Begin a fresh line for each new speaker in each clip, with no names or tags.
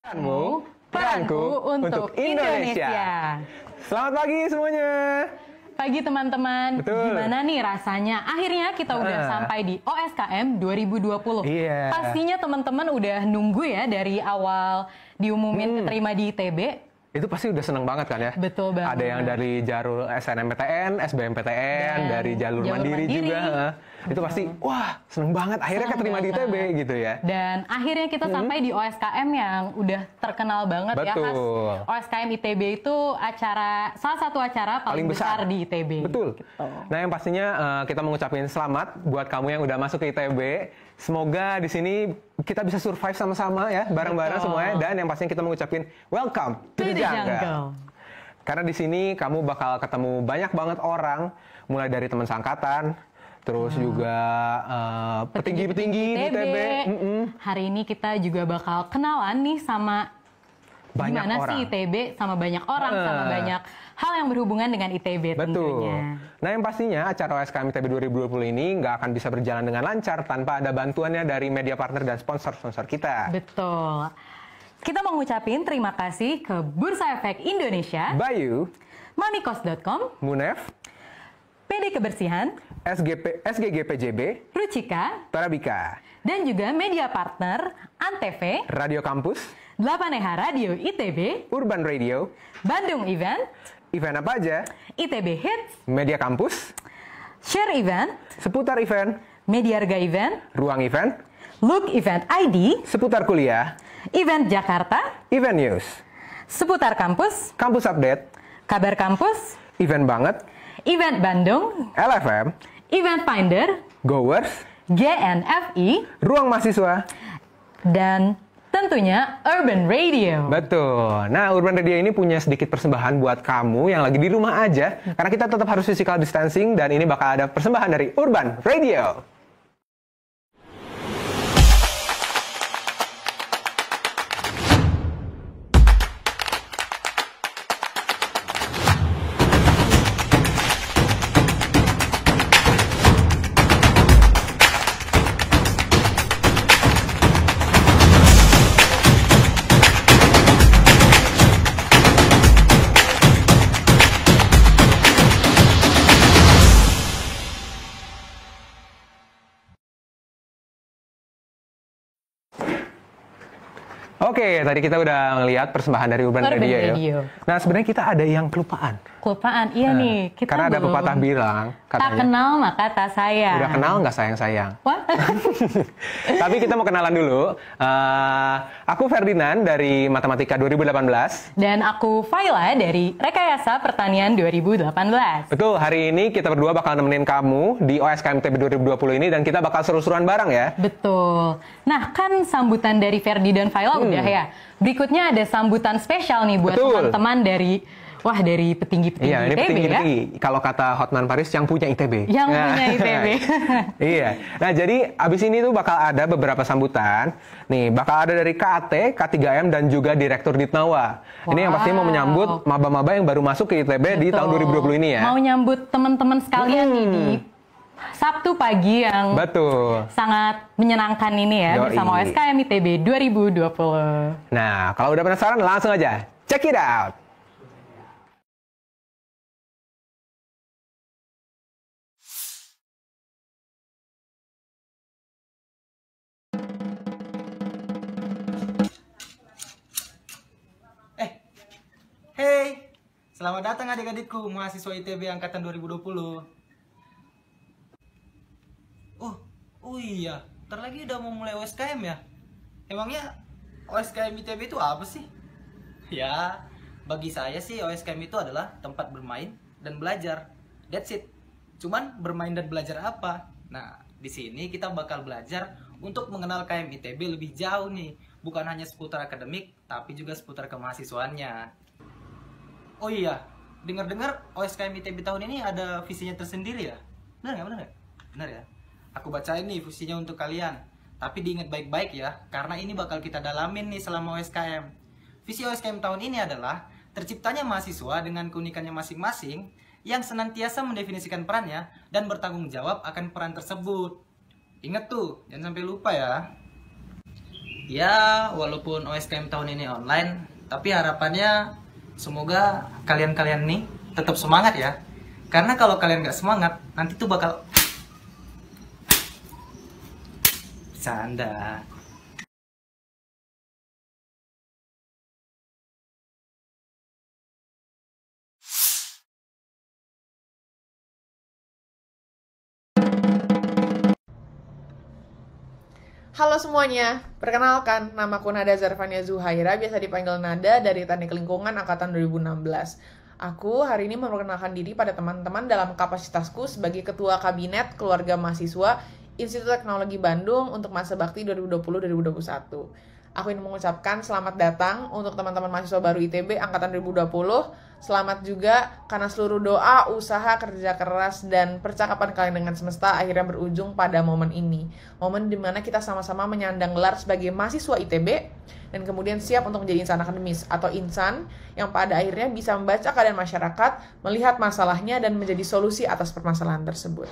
Peranku untuk Indonesia.
Selamat pagi semuanya.
Pagi teman-teman.
Betul.
Gimana nih rasanya? Akhirnya kita udah sampai di OSKM 2020.
Iya.
Pastinya teman-teman udah nunggu ya dari awal diumumin keterima di ITB.
Itu pasti udah seneng banget kan ya?
Betul banget.
Ada yang dari jalur SNMPTN, SBMPTN,
Dan
dari jalur mandiri juga. Itu pasti, wah seneng banget. Akhirnya
Seneng
keterima di ITB gitu ya.
Dan akhirnya kita sampai di OSKM yang udah terkenal banget ya, Mas.
Betul.
OSKM ITB itu salah satu acara paling besar di ITB.
Betul. Nah, yang pastinya kita mengucapkan selamat buat kamu yang udah masuk ke ITB. Semoga di sini kita bisa survive sama-sama ya, bareng-bareng semuanya. Dan yang pastinya kita mengucapkan welcome to the jungle. Karena di sini kamu bakal ketemu banyak banget orang, mulai dari teman seangkatan, terus juga petinggi-petinggi di ITB.
Hari ini kita juga bakal kenalan nih sama
Banyak
gimana
orang.
sih ITB, sama banyak orang, sama banyak hal yang berhubungan dengan ITB
Betul.
tentunya.
Nah, yang pastinya acara OSKM ITB 2020 ini nggak akan bisa berjalan dengan lancar tanpa ada bantuannya dari media partner dan sponsor-sponsor kita.
Betul. Kita mau ngucapin terima kasih ke Bursa Efek Indonesia,
Bayu,
Moneycost.com,
Munef,
PD Kebersihan,
SGG PJB,
Rucika,
Tarabika,
dan juga media partner Antv,
Radio Kampus,
8EH Radio ITB,
Urban Radio,
Bandung Event,
event apa aja,
ITB Hits,
media kampus,
Share Event,
seputar event,
Mediarga Event,
ruang event,
Look Event ID,
seputar kuliah,
Event Jakarta,
event news,
Seputar Kampus,
kampus update,
Kabar Kampus,
event banget,
Event Bandung,
LFM,
Event Finder,
Goers,
GNFI,
ruang mahasiswa.
dan tentunya Urban Radio.
Betul. Nah, Urban Radio ini punya sedikit persembahan buat kamu yang lagi di rumah aja. Karena kita tetap harus physical distancing dan ini bakal ada persembahan dari Urban Radio. Oke, tadi kita udah ngelihat persembahan dari Urban
Urban
Radio.
Radio.
Nah, sebenarnya kita ada yang kelupaan.
Kelupaan, iya nih. Kita
Karena ada
belum
pepatah bilang,
tak
katanya,
kenal maka tak sayang.
udah kenal nggak sayang-sayang.
Wah.
Tapi kita mau kenalan dulu. Aku Ferdinand dari Matematika 2018.
Dan aku Faila dari Rekayasa Pertanian 2018.
Betul, hari ini kita berdua bakal nemenin kamu di OSKM ITB 2020 ini dan kita bakal seru-seruan bareng ya.
Betul. Nah, kan sambutan dari Ferdi dan Faila udah ya. Berikutnya ada sambutan spesial nih buat
Betul.
teman-teman dari petinggi-petinggi
Iya, ini
ITB ya.
petinggi-petinggi. Kalau kata Hotman Paris, yang punya ITB.
Yang punya ITB.
Iya. Nah, jadi abis ini tuh bakal ada beberapa sambutan. Nih, bakal ada dari KAT, K3M, dan juga Direktur Ditnawa. Ini yang pastinya mau menyambut maba-maba yang baru masuk ke ITB di tahun 2020 ini ya.
Mau nyambut teman-teman sekalian nih di Sabtu pagi yang sangat menyenangkan ini ya.
Yoi.
Bersama OSKM ITB 2020.
Nah, kalau udah penasaran langsung aja check it out.
Hey, selamat datang adik-adikku, mahasiswa ITB Angkatan 2020. Oh iya, ntar lagi udah mau mulai OSKM ya? Emangnya OSKM ITB itu apa sih? Ya, bagi saya sih OSKM itu adalah tempat bermain dan belajar. That's it. Cuman bermain dan belajar apa? Nah, di sini kita bakal belajar untuk mengenal KM ITB lebih jauh nih. Bukan hanya seputar akademik, tapi juga seputar kemahasiswaannya. Oh iya, dengar-dengar OSKM ITB tahun ini ada visinya tersendiri ya? Benar nggak? Benar ya? Aku bacain nih visinya untuk kalian. Tapi diingat baik-baik ya, karena ini bakal kita dalamin nih selama OSKM. Visi OSKM tahun ini adalah terciptanya mahasiswa dengan keunikannya masing-masing yang senantiasa mendefinisikan perannya dan bertanggung jawab akan peran tersebut. Ingat tuh, jangan sampai lupa ya. Ya, walaupun OSKM tahun ini online, tapi harapannya semoga kalian-kalian nih tetap semangat ya. Karena kalau kalian nggak semangat, nanti tuh bakal bercanda.
Halo semuanya, perkenalkan, namaku Nada Zarvania Zuhaira, biasa dipanggil Nada dari Teknik Lingkungan Angkatan 2016. Aku hari ini memperkenalkan diri pada teman-teman dalam kapasitasku sebagai Ketua Kabinet Keluarga Mahasiswa Institut Teknologi Bandung untuk masa bakti 2020-2021. Aku ingin mengucapkan selamat datang untuk teman-teman mahasiswa baru ITB Angkatan 2020. Selamat juga karena seluruh doa, usaha, kerja keras, dan percakapan kalian dengan semesta akhirnya berujung pada momen ini. Momen dimana kita sama-sama menyandang gelar sebagai mahasiswa ITB dan kemudian siap untuk menjadi insan akademis atau insan yang pada akhirnya bisa membaca keadaan masyarakat, melihat masalahnya, dan menjadi solusi atas permasalahan tersebut.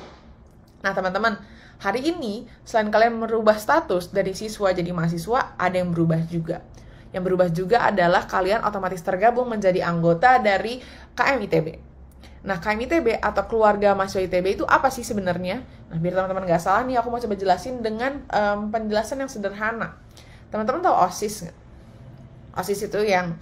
Nah teman-teman, hari ini selain kalian merubah status dari siswa jadi mahasiswa, ada yang berubah juga. Yang berubah juga adalah kalian otomatis tergabung menjadi anggota dari KM ITB. Nah, KM ITB atau keluarga mahasiswa ITB itu apa sih sebenarnya? Nah, biar teman-teman nggak salah nih, aku mau coba jelasin dengan penjelasan yang sederhana. Teman-teman tahu OSIS nggak? OSIS itu yang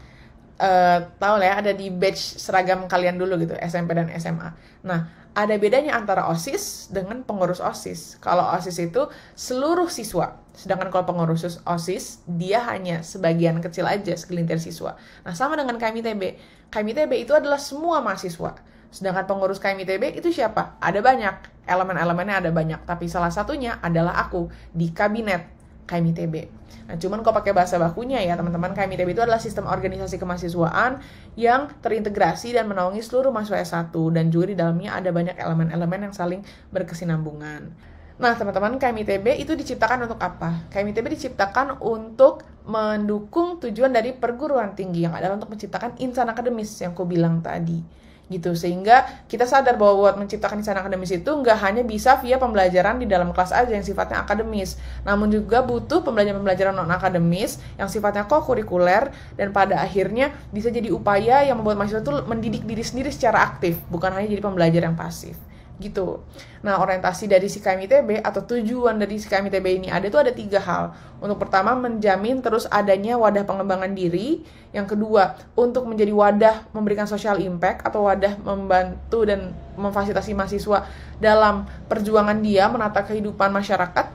tahu lah ya, ada di badge seragam kalian dulu gitu, SMP dan SMA. Nah, ada bedanya antara OSIS dengan pengurus OSIS. Kalau OSIS itu seluruh siswa, sedangkan kalau pengurus OSIS, dia hanya sebagian kecil aja, segelintir siswa. Nah, sama dengan KM ITB. KM ITB itu adalah semua mahasiswa. Sedangkan pengurus KM ITB itu siapa? Ada banyak, elemen-elemennya ada banyak. Tapi salah satunya adalah aku, di kabinet KM ITB. Nah, cuman kalau pakai bahasa bakunya ya teman-teman, KM ITB itu adalah sistem organisasi kemahasiswaan yang terintegrasi dan menaungi seluruh mahasiswa S1, dan juga di dalamnya ada banyak elemen-elemen yang saling berkesinambungan. Nah teman-teman, KM ITB itu diciptakan untuk apa? KM ITB diciptakan untuk mendukung tujuan dari perguruan tinggi yang adalah untuk menciptakan insan akademis yang aku bilang tadi. Gitu, sehingga kita sadar bahwa buat menciptakan insan akademis itu nggak hanya bisa via pembelajaran di dalam kelas aja yang sifatnya akademis, namun juga butuh pembelajaran non-akademis yang sifatnya co-kurikuler, dan pada akhirnya bisa jadi upaya yang membuat mahasiswa itu mendidik diri sendiri secara aktif, bukan hanya jadi pembelajar yang pasif. Gitu. Nah, orientasi dari si KM ITB atau tujuan dari si KM ITB ini ada 3 hal. Untuk pertama, menjamin terus adanya wadah pengembangan diri. Yang kedua, untuk menjadi wadah memberikan social impact atau wadah membantu dan memfasilitasi mahasiswa dalam perjuangan dia menata kehidupan masyarakat.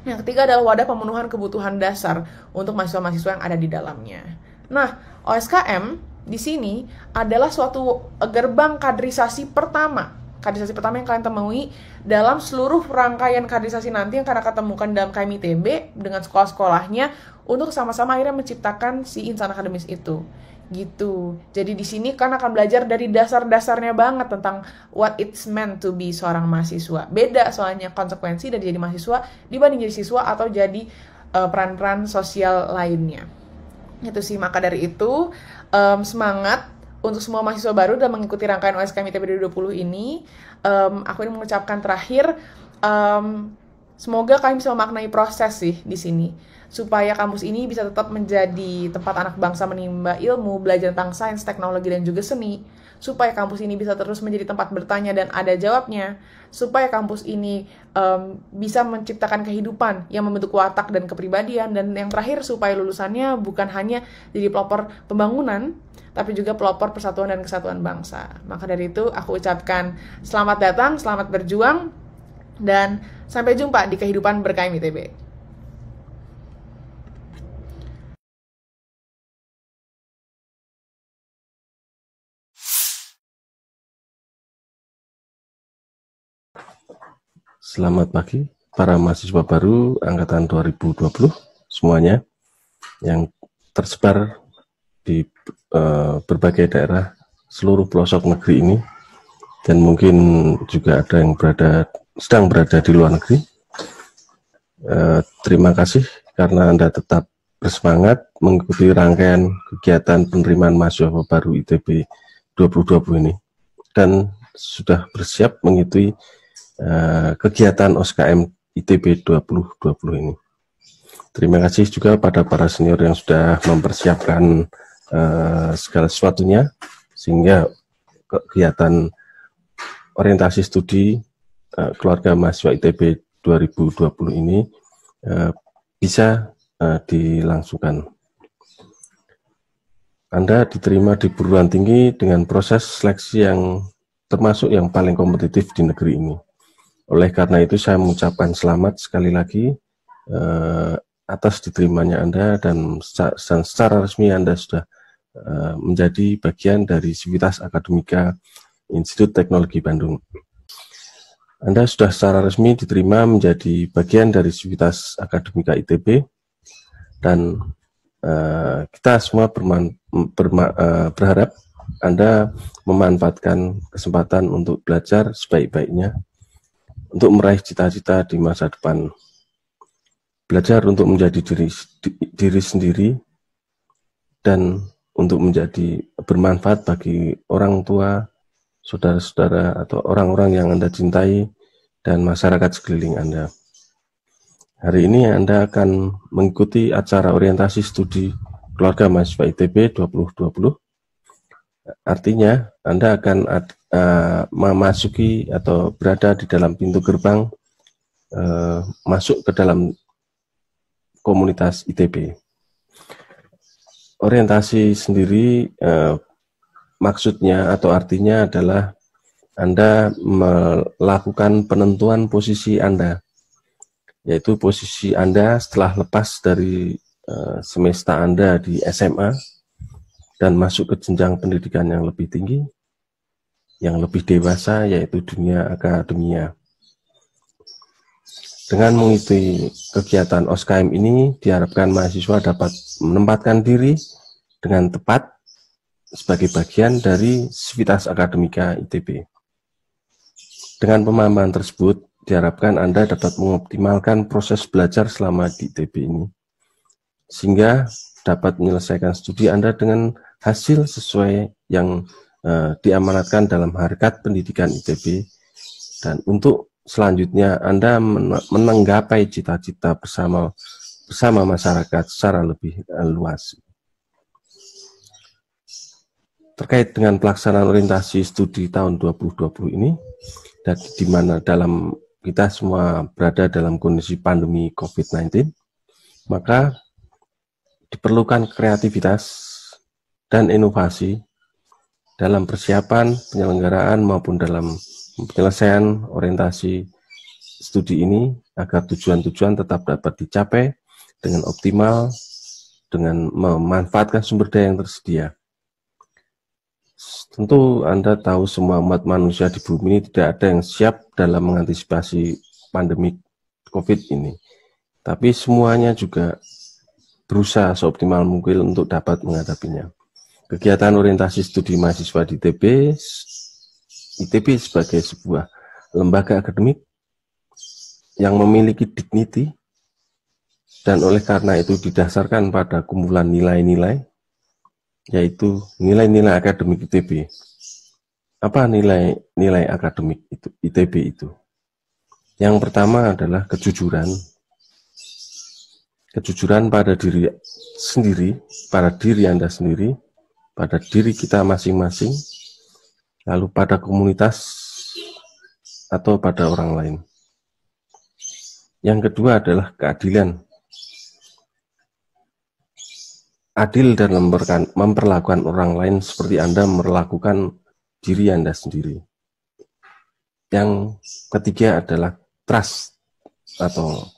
Yang ketiga adalah wadah pemenuhan kebutuhan dasar untuk mahasiswa-mahasiswa yang ada di dalamnya. Nah, OSKM di sini adalah suatu gerbang kaderisasi pertama yang kalian temui dalam seluruh rangkaian kaderisasi nanti yang kalian ketemukan dalam KM ITB dengan sekolah-sekolahnya untuk sama-sama akhirnya menciptakan si insan akademis itu. Gitu. Jadi di sini kan akan belajar dari dasar-dasarnya banget tentang what it's meant to be seorang mahasiswa. Beda soalnya konsekuensi dari jadi mahasiswa dibanding jadi siswa atau jadi peran-peran sosial lainnya. Itu sih, maka dari itu semangat untuk semua mahasiswa baru dalam mengikuti rangkaian OSKM ITB 2020 ini. Aku ingin mengucapkan terakhir, semoga kalian bisa memaknai proses sih di sini, supaya kampus ini bisa tetap menjadi tempat anak bangsa menimba ilmu, belajar tentang sains, teknologi, dan juga seni, supaya kampus ini bisa terus menjadi tempat bertanya dan ada jawabnya, supaya kampus ini bisa menciptakan kehidupan yang membentuk watak dan kepribadian, dan yang terakhir supaya lulusannya bukan hanya jadi pelopor pembangunan, tapi juga pelopor persatuan dan kesatuan bangsa. Maka dari itu aku ucapkan selamat datang, selamat berjuang, dan sampai jumpa di kehidupan ber-KM ITB.
Selamat pagi para mahasiswa baru angkatan 2020 semuanya yang tersebar di berbagai daerah seluruh pelosok negeri ini, dan mungkin juga ada yang sedang berada di luar negeri. Terima kasih karena Anda tetap bersemangat mengikuti rangkaian kegiatan penerimaan mahasiswa baru ITB 2020 ini, dan sudah bersiap mengikuti kegiatan OSKM ITB 2020 ini. Terima kasih juga pada para senior yang sudah mempersiapkan segala sesuatunya, sehingga kegiatan orientasi studi keluarga mahasiswa ITB 2020 ini bisa dilangsungkan. Anda diterima di perguruan tinggi dengan proses seleksi yang termasuk yang paling kompetitif di negeri ini. Oleh karena itu saya mengucapkan selamat sekali lagi atas diterimanya Anda, dan secara resmi Anda sudah menjadi bagian dari Sivitas Akademika Institut Teknologi Bandung. Anda sudah secara resmi diterima menjadi bagian dari Sivitas Akademika ITB, dan kita semua berharap Anda memanfaatkan kesempatan untuk belajar sebaik-baiknya, untuk meraih cita-cita di masa depan. Belajar untuk menjadi diri sendiri, dan untuk menjadi bermanfaat bagi orang tua, saudara-saudara, atau orang-orang yang Anda cintai, dan masyarakat sekeliling Anda. Hari ini Anda akan mengikuti acara orientasi studi keluarga mahasiswa ITB 2020. Artinya Anda akan memasuki atau berada di dalam pintu gerbang masuk ke dalam komunitas ITB. Orientasi sendiri maksudnya atau artinya adalah Anda melakukan penentuan posisi Anda, yaitu posisi Anda setelah lepas dari semesta Anda di SMA dan masuk ke jenjang pendidikan yang lebih tinggi, yang lebih dewasa, yaitu dunia akademia. Dengan mengikuti kegiatan OSKM ini, diharapkan mahasiswa dapat menempatkan diri dengan tepat sebagai bagian dari Sivitas Akademika ITB. Dengan pemahaman tersebut, diharapkan Anda dapat mengoptimalkan proses belajar selama di ITB ini, sehingga dapat menyelesaikan studi Anda dengan hasil sesuai yang diamanatkan dalam Harkat Pendidikan ITB, dan untuk selanjutnya Anda menenggapai cita-cita bersama masyarakat secara lebih luas. Terkait dengan pelaksanaan orientasi studi tahun 2020 ini, dan di mana dalam kita semua berada dalam kondisi pandemi COVID-19, maka diperlukan kreativitas dan inovasi dalam persiapan, penyelenggaraan, maupun dalam penyelesaian orientasi studi ini, agar tujuan-tujuan tetap dapat dicapai dengan optimal, dengan memanfaatkan sumber daya yang tersedia. Tentu Anda tahu semua umat manusia di bumi ini tidak ada yang siap dalam mengantisipasi pandemi COVID ini, tapi semuanya juga berusaha seoptimal mungkin untuk dapat menghadapinya. Kegiatan orientasi studi mahasiswa di ITB sebagai sebuah lembaga akademik yang memiliki dignity, dan oleh karena itu didasarkan pada kumpulan nilai-nilai, yaitu nilai-nilai akademik ITB. Apa nilai-nilai akademik itu, ITB itu? Yang pertama adalah kejujuran. Kejujuran pada diri sendiri, pada diri Anda sendiri, pada diri kita masing-masing, lalu pada komunitas atau pada orang lain. Yang kedua adalah keadilan. Adil dan memperlakukan orang lain seperti Anda memperlakukan diri Anda sendiri. Yang ketiga adalah trust atau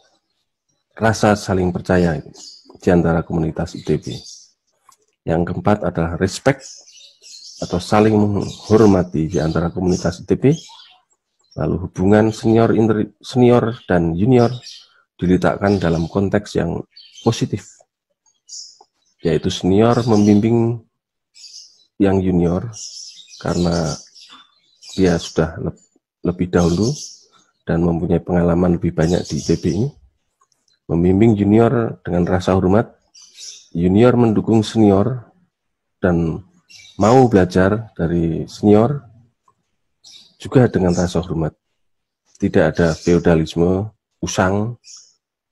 rasa saling percaya di antara komunitas ITB. Yang keempat adalah respect atau saling menghormati di antara komunitas ITB. Lalu hubungan senior dan junior diletakkan dalam konteks yang positif, yaitu senior membimbing yang junior karena dia sudah lebih dahulu dan mempunyai pengalaman lebih banyak di ITB ini. Membimbing junior dengan rasa hormat, junior mendukung senior dan mau belajar dari senior juga dengan rasa hormat. Tidak ada feodalisme, usang,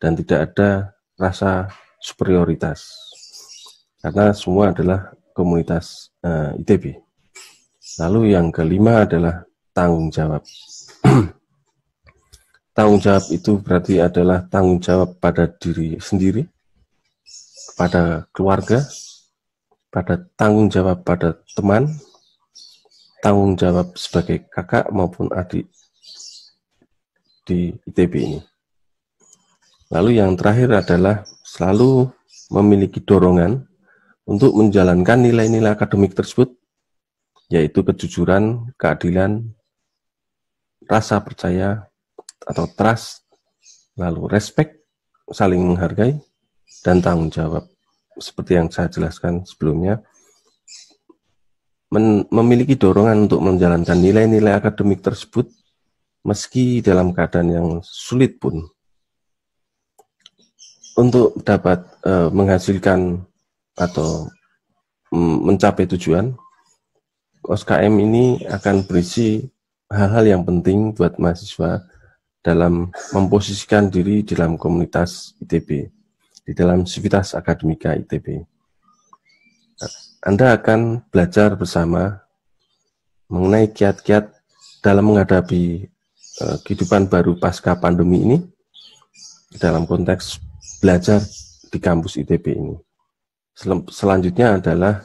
dan tidak ada rasa superioritas. Karena semua adalah komunitas ITB. Lalu yang kelima adalah tanggung jawab. Tanggung jawab itu berarti adalah tanggung jawab pada diri sendiri, pada keluarga, pada tanggung jawab pada teman, tanggung jawab sebagai kakak maupun adik di ITB ini. Lalu yang terakhir adalah selalu memiliki dorongan untuk menjalankan nilai-nilai akademik tersebut, yaitu kejujuran, keadilan, rasa percaya atau trust, lalu respect, saling menghargai, dan tanggung jawab. Seperti yang saya jelaskan sebelumnya, memiliki dorongan untuk menjalankan nilai-nilai akademik tersebut meski dalam keadaan yang sulit pun. Untuk dapat menghasilkan atau mencapai tujuan, OSKM ini akan berisi hal-hal yang penting buat mahasiswa dalam memposisikan diri dalam komunitas ITB, di dalam sivitas akademika ITB. Anda akan belajar bersama mengenai kiat-kiat dalam menghadapi kehidupan baru pasca pandemi ini dalam konteks belajar di kampus ITB ini. Selanjutnya adalah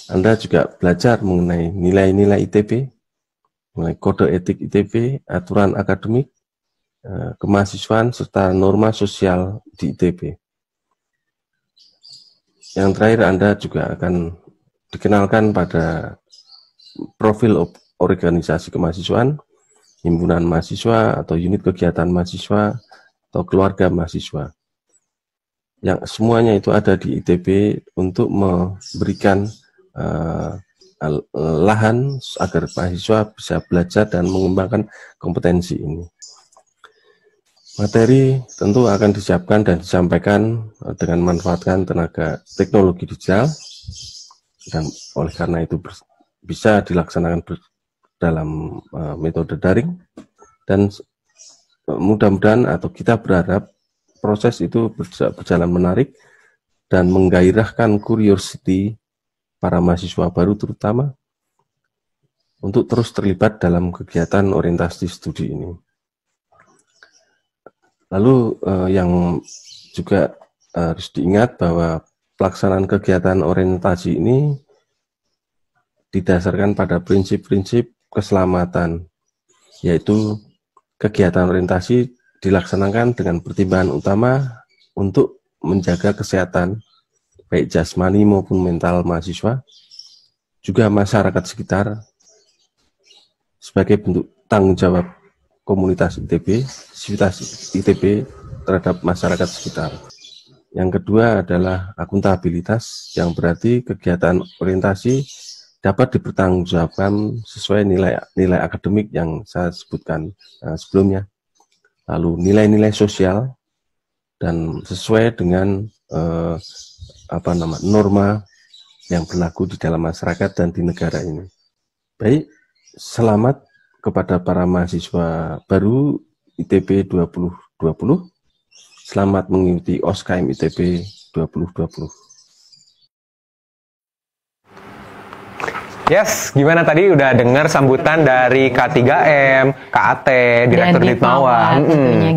Anda juga belajar mengenai nilai-nilai ITB, mengenai kode etik ITB, aturan akademik, kemahasiswaan, serta norma sosial di ITB. Yang terakhir, Anda juga akan dikenalkan pada profil organisasi kemahasiswaan, himpunan mahasiswa atau unit kegiatan mahasiswa atau keluarga mahasiswa. Yang semuanya itu ada di ITB untuk memberikan lahan agar mahasiswa bisa belajar dan mengembangkan kompetensi ini. Materi tentu akan disiapkan dan disampaikan dengan memanfaatkan tenaga teknologi digital, dan oleh karena itu bisa dilaksanakan dalam metode daring, dan mudah-mudahan atau kita berharap proses itu berjalan menarik dan menggairahkan curiosity para mahasiswa baru terutama untuk terus terlibat dalam kegiatan orientasi studi ini. Lalu yang juga harus diingat bahwa pelaksanaan kegiatan orientasi ini didasarkan pada prinsip-prinsip keselamatan, yaitu kegiatan orientasi dilaksanakan dengan pertimbangan utama untuk menjaga kesehatan baik jasmani maupun mental mahasiswa, juga masyarakat sekitar, sebagai bentuk tanggung jawab komunitas ITB, sivitas ITB terhadap masyarakat sekitar. Yang kedua adalah akuntabilitas, yang berarti kegiatan orientasi dapat dipertanggungjawabkan sesuai nilai akademik yang saya sebutkan sebelumnya. Lalu nilai-nilai sosial dan sesuai dengan norma yang berlaku di dalam masyarakat dan di negara ini. Baik, selamat kepada para mahasiswa baru ITB 2020. Selamat mengikuti OSKM ITB 2020.
Yes, gimana tadi udah dengar sambutan dari K3M, KAT, Direktur Ditmawam.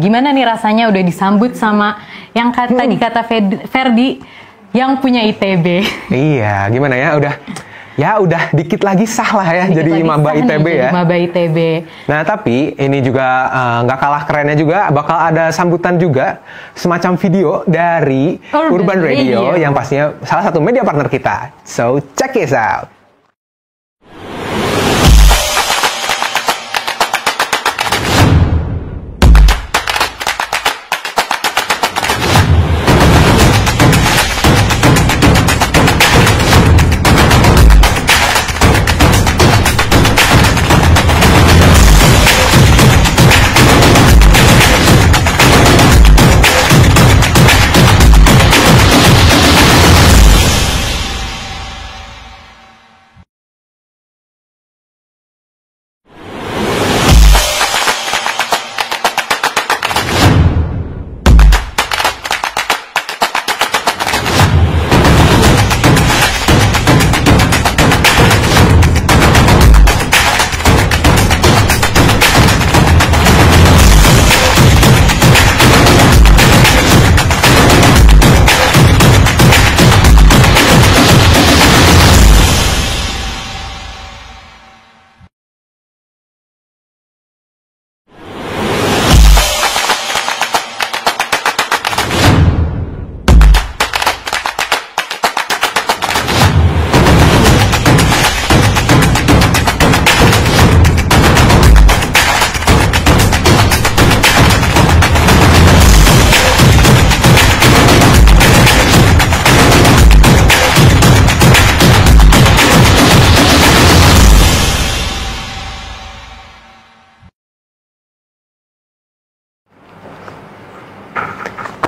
Gimana nih rasanya udah disambut sama yang tadi kata Ferdi yang punya ITB?
Iya, gimana ya? Udah dikit lagi sah lah ya jadi maba ITB ya.
Maba ITB.
Nah, tapi ini juga nggak kalah kerennya juga, bakal ada sambutan juga semacam video dari Urban Radio yang pastinya salah satu media partner kita. So, check it out.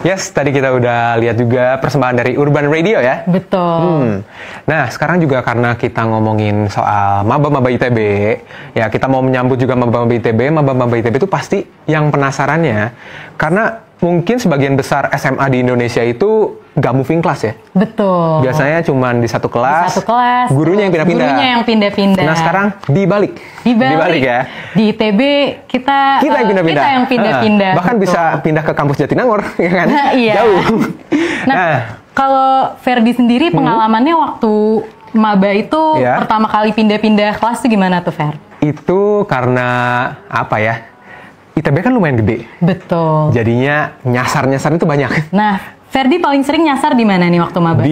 Yes, tadi kita udah lihat juga persembahan dari Urban Radio ya.
Betul.
Nah, sekarang juga karena kita ngomongin soal maba-maba ITB, ya kita mau menyambut juga maba-maba ITB. Maba-maba ITB itu pasti yang penasarannya, karena mungkin sebagian besar SMA di Indonesia itu gak moving class ya.
Betul.
Biasanya cuma di satu kelas.
Di satu kelas.
Gurunya yang pindah-pindah.
Gurunya yang pindah-pindah.
Nah, sekarang dibalik.
Dibalik
ya.
Di ITB kita
yang pindah-pindah.
Kita yang pindah-pindah.
Bahkan
betul.
bisa pindah ke kampus Jatinangor, ya kan?
Nah, iya.
Jauh.
Nah, kalau Ferdi sendiri pengalamannya waktu maba itu pertama kali pindah-pindah kelas itu gimana tuh, Fer?
Itu karena apa ya? ITB kan lumayan gede.
Betul.
Jadinya nyasar-nyasar itu banyak.
Nah, Ferdi paling sering nyasar di mana nih waktu maba?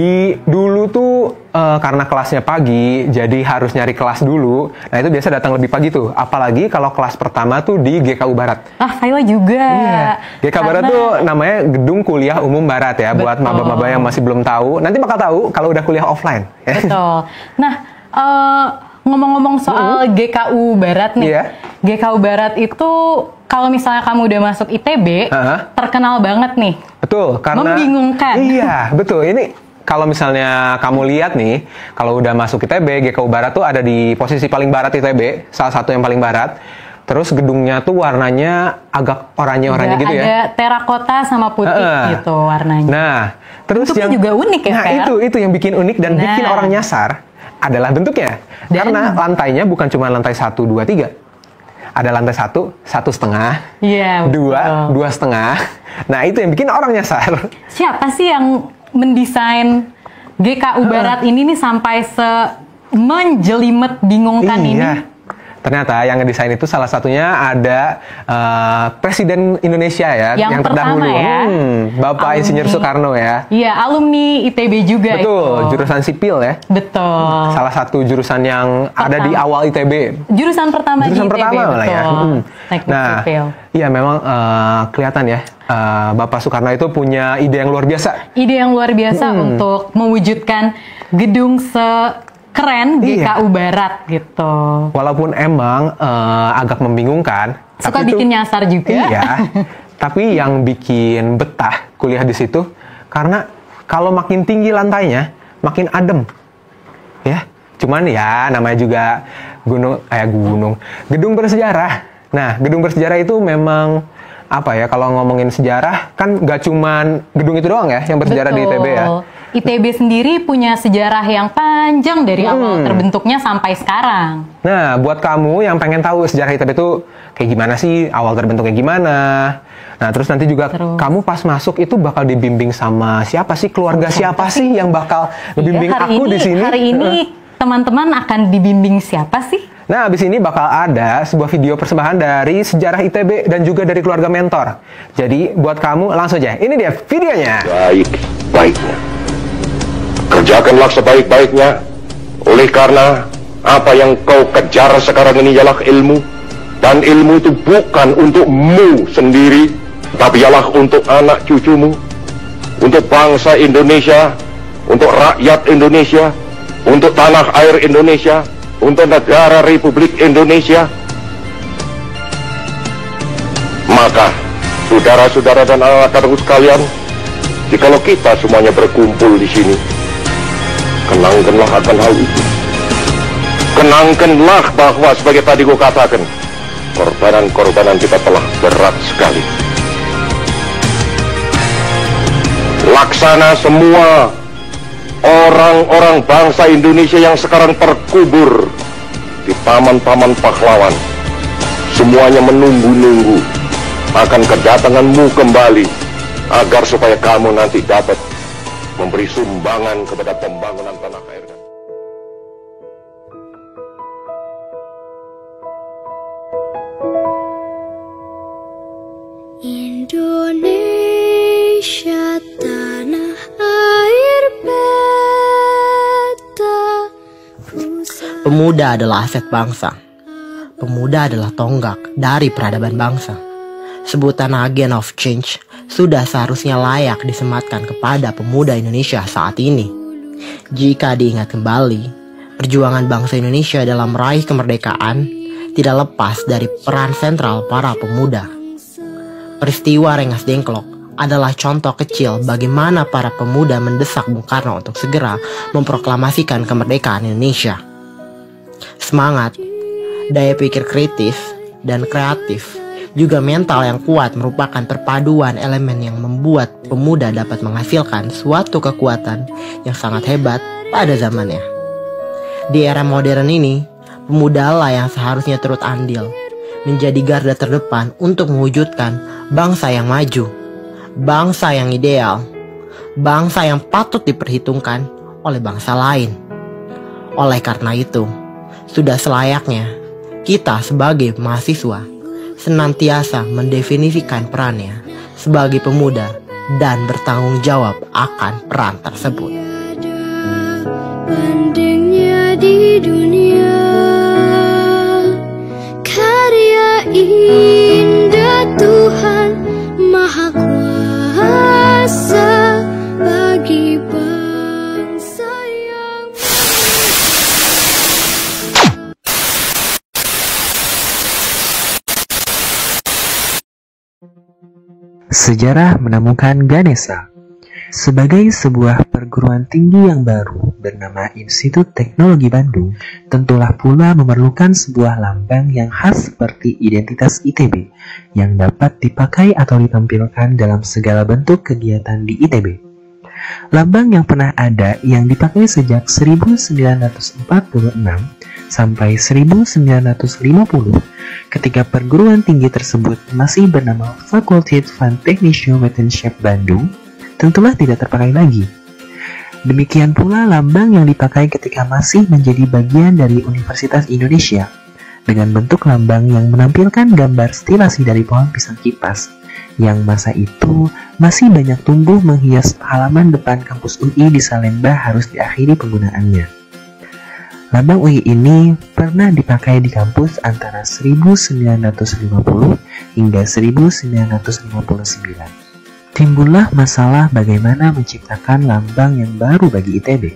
Dulu tuh karena kelasnya pagi, jadi harus nyari kelas dulu. Nah, itu biasa datang lebih pagi tuh. Apalagi kalau kelas pertama tuh di GKU Barat.
Ah, Kayla juga.
Iya. GKU Barat tuh namanya Gedung Kuliah Umum Barat ya.
Betul.
Buat maba-maba yang masih belum tahu. Nanti bakal tahu kalau udah kuliah offline.
Betul. Nah, ngomong-ngomong soal GKU Barat nih.
Iya.
GKU Barat itu kalau misalnya kamu udah masuk ITB, terkenal banget nih.
Betul, karena
membingungkan.
Iya, betul. Ini kalau misalnya kamu lihat nih, kalau udah masuk ITB, GKU Barat tuh ada di posisi paling barat ITB, salah satu yang paling barat. Terus gedungnya tuh warnanya agak oranye-oranye gitu ya.
Ada terakota sama putih gitu warnanya.
Nah, terus
bentuknya juga unik ya, Fer?
Nah, itu yang bikin unik dan bikin orang nyasar adalah bentuknya. Karena lantainya bukan cuma lantai 1, 2, 3. Ada lantai 1, 1,5, 2, 2,5. Nah, itu yang bikin orang nyasar.
Siapa sih yang mendesain GKU Barat ini nih sampai menjelimet bingungkan ini?
Ternyata yang ngedesain itu salah satunya ada Presiden Indonesia ya, yang terdahulu, Bapak Insinyur Soekarno ya.
Iya, alumni ITB juga.
Betul, jurusan sipil ya.
Betul.
Salah satu jurusan yang ada di awal ITB.
Jurusan pertama di ITB,
malah ya.
Nah,
iya memang kelihatan ya. Bapak Soekarno itu punya ide yang luar biasa.
Ide yang luar biasa untuk mewujudkan gedung keren GKU Barat gitu.
Walaupun emang agak membingungkan,
suka bikin nyasar juga.
Iya. Tapi yang bikin betah kuliah di situ karena kalau makin tinggi lantainya, makin adem. Ya. Cuman ya namanya juga gedung bersejarah. Nah, gedung bersejarah itu memang apa ya, kalau ngomongin sejarah kan nggak cuman gedung itu doang ya yang bersejarah. Betul. Di ITB ya.
ITB sendiri punya sejarah yang panjang dari awal terbentuknya sampai sekarang.
Nah, buat kamu yang pengen tahu sejarah ITB itu kayak gimana sih, awal terbentuknya gimana. Nah, terus nanti juga kamu pas masuk itu bakal dibimbing sama siapa sih, keluarga siapa sih yang bakal ngebimbing aku di sini.
Hari ini teman-teman akan dibimbing siapa sih?
Nah, abis ini bakal ada sebuah video persembahan dari sejarah ITB dan juga dari keluarga mentor. Jadi, buat kamu langsung aja. Ini dia videonya.
Baik-baiknya. Kerjakanlah sebaik-baiknya. Oleh karena apa yang kau kejar sekarang ini ialah ilmu. Dan ilmu itu bukan untukmu sendiri, tapi ialah untuk anak cucumu, untuk bangsa Indonesia, untuk rakyat Indonesia, untuk tanah air Indonesia, untuk negara Republik Indonesia. Maka, saudara-saudara dan anak-anakku sekalian, jikalau kita semuanya berkumpul di sini, kenangkanlah akan hal itu. Kenangkanlah bahwa sebagai tadi gue katakan, korbanan-korbanan kita telah berat sekali. Laksana semua orang-orang bangsa Indonesia yang sekarang terkubur di taman-taman pahlawan, semuanya menunggu-nunggu akan kedatanganmu kembali, agar supaya kamu nanti dapat memberi sumbangan kepada pembangunan tanah air.
Indonesia tanah air beta.
Pemuda adalah aset bangsa. Pemuda adalah tonggak dari peradaban bangsa. Sebutan agen of change sudah seharusnya layak disematkan kepada pemuda Indonesia saat ini. Jika diingat kembali, perjuangan bangsa Indonesia dalam meraih kemerdekaan tidak lepas dari peran sentral para pemuda. Peristiwa Rengas Dengklok adalah contoh kecil bagaimana para pemuda mendesak Bung Karno untuk segera memproklamasikan kemerdekaan Indonesia. Semangat, daya pikir kritis, dan kreatif, juga mental yang kuat merupakan perpaduan elemen yang membuat pemuda dapat menghasilkan suatu kekuatan yang sangat hebat pada zamannya. Di era modern ini, pemuda lah yang seharusnya turut andil, menjadi garda terdepan untuk mewujudkan bangsa yang maju, bangsa yang ideal, bangsa yang patut diperhitungkan oleh bangsa lain. Oleh karena itu, sudah selayaknya kita sebagai mahasiswa senantiasa mendefinisikan perannya sebagai pemuda dan bertanggung jawab akan peran tersebut.
Bandingnya di dunia, karya indah Tuhan Maha Kuasa bagi bangsa yang
Sejarah menemukan Ganesha sebagai sebuah perguruan tinggi yang baru bernama Institut Teknologi Bandung. Tentulah pula memerlukan sebuah lambang yang khas seperti identitas ITB yang dapat dipakai atau ditampilkan dalam segala bentuk kegiatan di ITB. Lambang yang pernah ada yang dipakai sejak 1946 sampai 1950 ketika perguruan tinggi tersebut masih bernama Fakultas van Technische Wetenschap Bandung, tentulah tidak terpakai lagi. Demikian pula lambang yang dipakai ketika masih menjadi bagian dari Universitas Indonesia, dengan bentuk lambang yang menampilkan gambar stilasi dari pohon pisang kipas, yang masa itu masih banyak tumbuh menghias halaman depan kampus UI di Salemba harus diakhiri penggunaannya. Lambang UI ini pernah dipakai di kampus antara 1950 hingga 1959. Timbullah masalah bagaimana menciptakan lambang yang baru bagi ITB.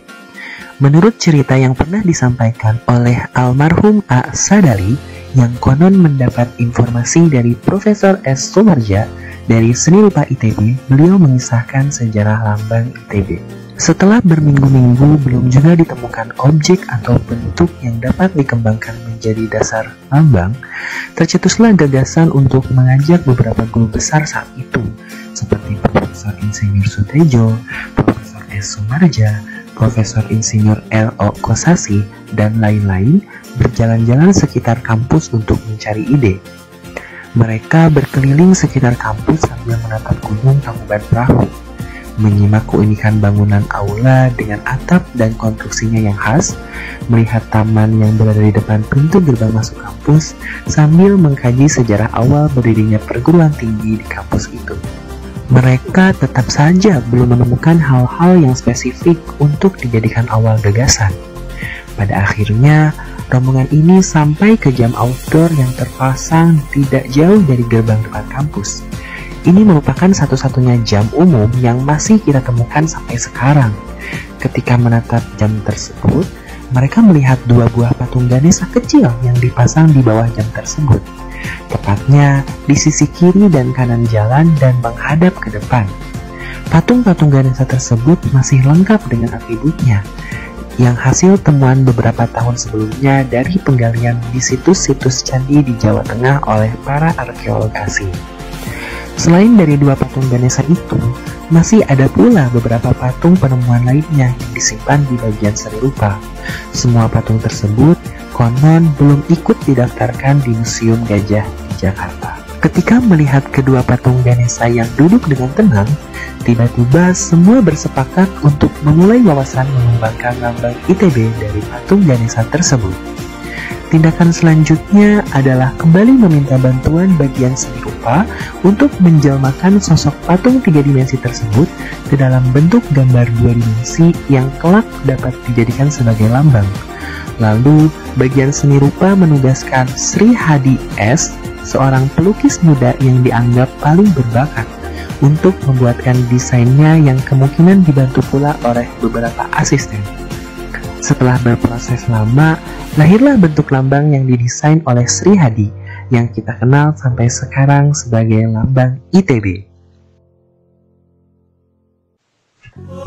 Menurut cerita yang pernah disampaikan oleh almarhum A. Sadali, yang konon mendapat informasi dari Profesor S. Soemarja dari Seni Rupa ITB, beliau mengisahkan sejarah lambang ITB. Setelah berminggu-minggu belum juga ditemukan objek atau bentuk yang dapat dikembangkan menjadi dasar lambang, tercetuslah gagasan untuk mengajak beberapa guru besar saat itu, seperti Profesor Insinyur Sutejo, Profesor S. Soemarja, Profesor Insinyur L.O. Kosasi, dan lain-lain berjalan-jalan sekitar kampus untuk mencari ide. Mereka berkeliling sekitar kampus sambil menatap gunung Tangkuban Perahu, menyimak keunikan bangunan aula dengan atap dan konstruksinya yang khas, melihat taman yang berada di depan pintu gerbang masuk kampus, sambil mengkaji sejarah awal berdirinya perguruan tinggi di kampus itu. Mereka tetap saja belum menemukan hal-hal yang spesifik untuk dijadikan awal gagasan. Pada akhirnya, rombongan ini sampai ke jam outdoor yang terpasang tidak jauh dari gerbang depan kampus. Ini merupakan satu-satunya jam umum yang masih kita temukan sampai sekarang. Ketika menatap jam tersebut, mereka melihat dua buah patung Ganesha kecil yang dipasang di bawah jam tersebut, tepatnya di sisi kiri dan kanan jalan dan menghadap ke depan. Patung-patung Ganesha tersebut masih lengkap dengan atributnya, yang hasil temuan beberapa tahun sebelumnya dari penggalian di situs-situs candi di Jawa Tengah oleh para arkeolog asing. Selain dari dua patung Ganesha itu, masih ada pula beberapa patung penemuan lainnya yang disimpan di bagian seni rupa. Semua patung tersebut konon belum ikut didaftarkan di Museum Gajah di Jakarta. Ketika melihat kedua patung Ganesha yang duduk dengan tenang, tiba-tiba semua bersepakat untuk memulai wawasan mengembangkan lambang ITB dari patung Ganesha tersebut. Tindakan selanjutnya adalah kembali meminta bantuan bagian seni rupa untuk menjelmakan sosok patung 3 dimensi tersebut ke dalam bentuk gambar 2 dimensi yang kelak dapat dijadikan sebagai lambang. Lalu, bagian seni rupa menugaskan Sri Hadi S., seorang pelukis muda yang dianggap paling berbakat, untuk membuatkan desainnya yang kemungkinan dibantu pula oleh beberapa asisten. Setelah berproses lama, lahirlah bentuk lambang yang didesain oleh Sri Hadi, yang kita kenal sampai sekarang sebagai lambang ITB.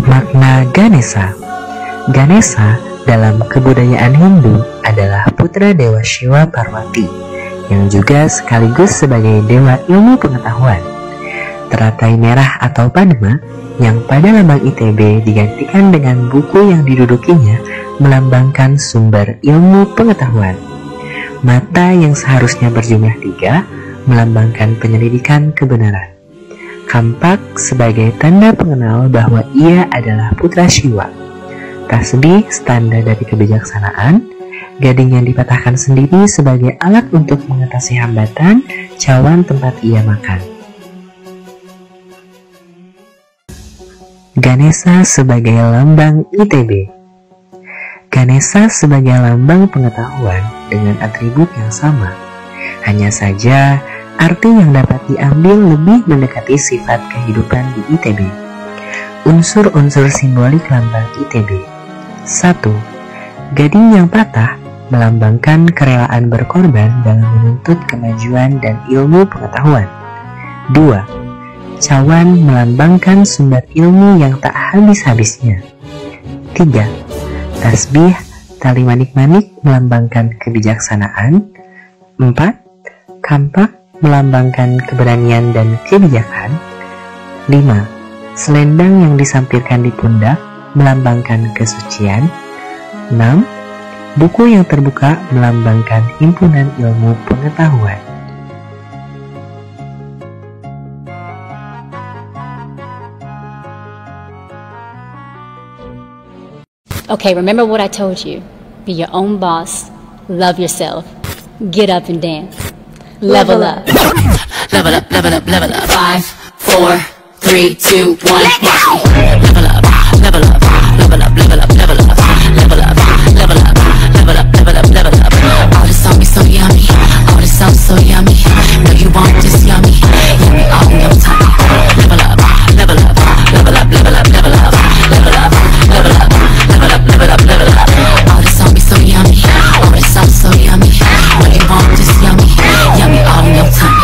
Makna Ganesha. Ganesha dalam kebudayaan Hindu adalah putra Dewa Shiva Parwati, yang juga sekaligus sebagai Dewa Ilmu Pengetahuan. Teratai merah atau Padma yang pada lambang ITB digantikan dengan buku yang didudukinya melambangkan sumber ilmu pengetahuan. Mata yang seharusnya berjumlah 3 melambangkan penyelidikan kebenaran. Kampak sebagai tanda pengenal bahwa ia adalah putra Shiva. Tasbih tanda dari kebijaksanaan. Gading yang dipatahkan sendiri sebagai alat untuk mengatasi hambatan cawan tempat ia makan. Ganesha sebagai lambang ITB. Ganesha sebagai lambang pengetahuan dengan atribut yang sama. Hanya saja arti yang dapat diambil lebih mendekati sifat kehidupan di ITB. Unsur-unsur simbolik lambang ITB. 1. Gading yang patah melambangkan kerelaan berkorban dalam menuntut kemajuan dan ilmu pengetahuan. 2. Cawan melambangkan sumber ilmu yang tak habis-habisnya. 3. Tasbih tali manik-manik melambangkan kebijaksanaan. 4. Kampak melambangkan keberanian dan kebijakan. 5. Selendang yang disampirkan di pundak melambangkan kesucian. 6. Buku yang terbuka melambangkan himpunan ilmu pengetahuan.
Okay, remember what I told you. Be your own boss. Love yourself. Get up and dance. Level up. Level up, level up, level up. 5, 4, 3, 2, 1. Level up, level up, level up, level up, level up. Level up, level up, level up, level up, level up. All this on me so yummy. All this sounds so yummy. No, you want this yummy. Yummy all in your tummy. Level up, level up, level up, level up, level up. Level up, level up, level up, level up, level up. All this on me so yummy. All this sounds so yummy. No, you want this yummy. Yummy all in your tummy.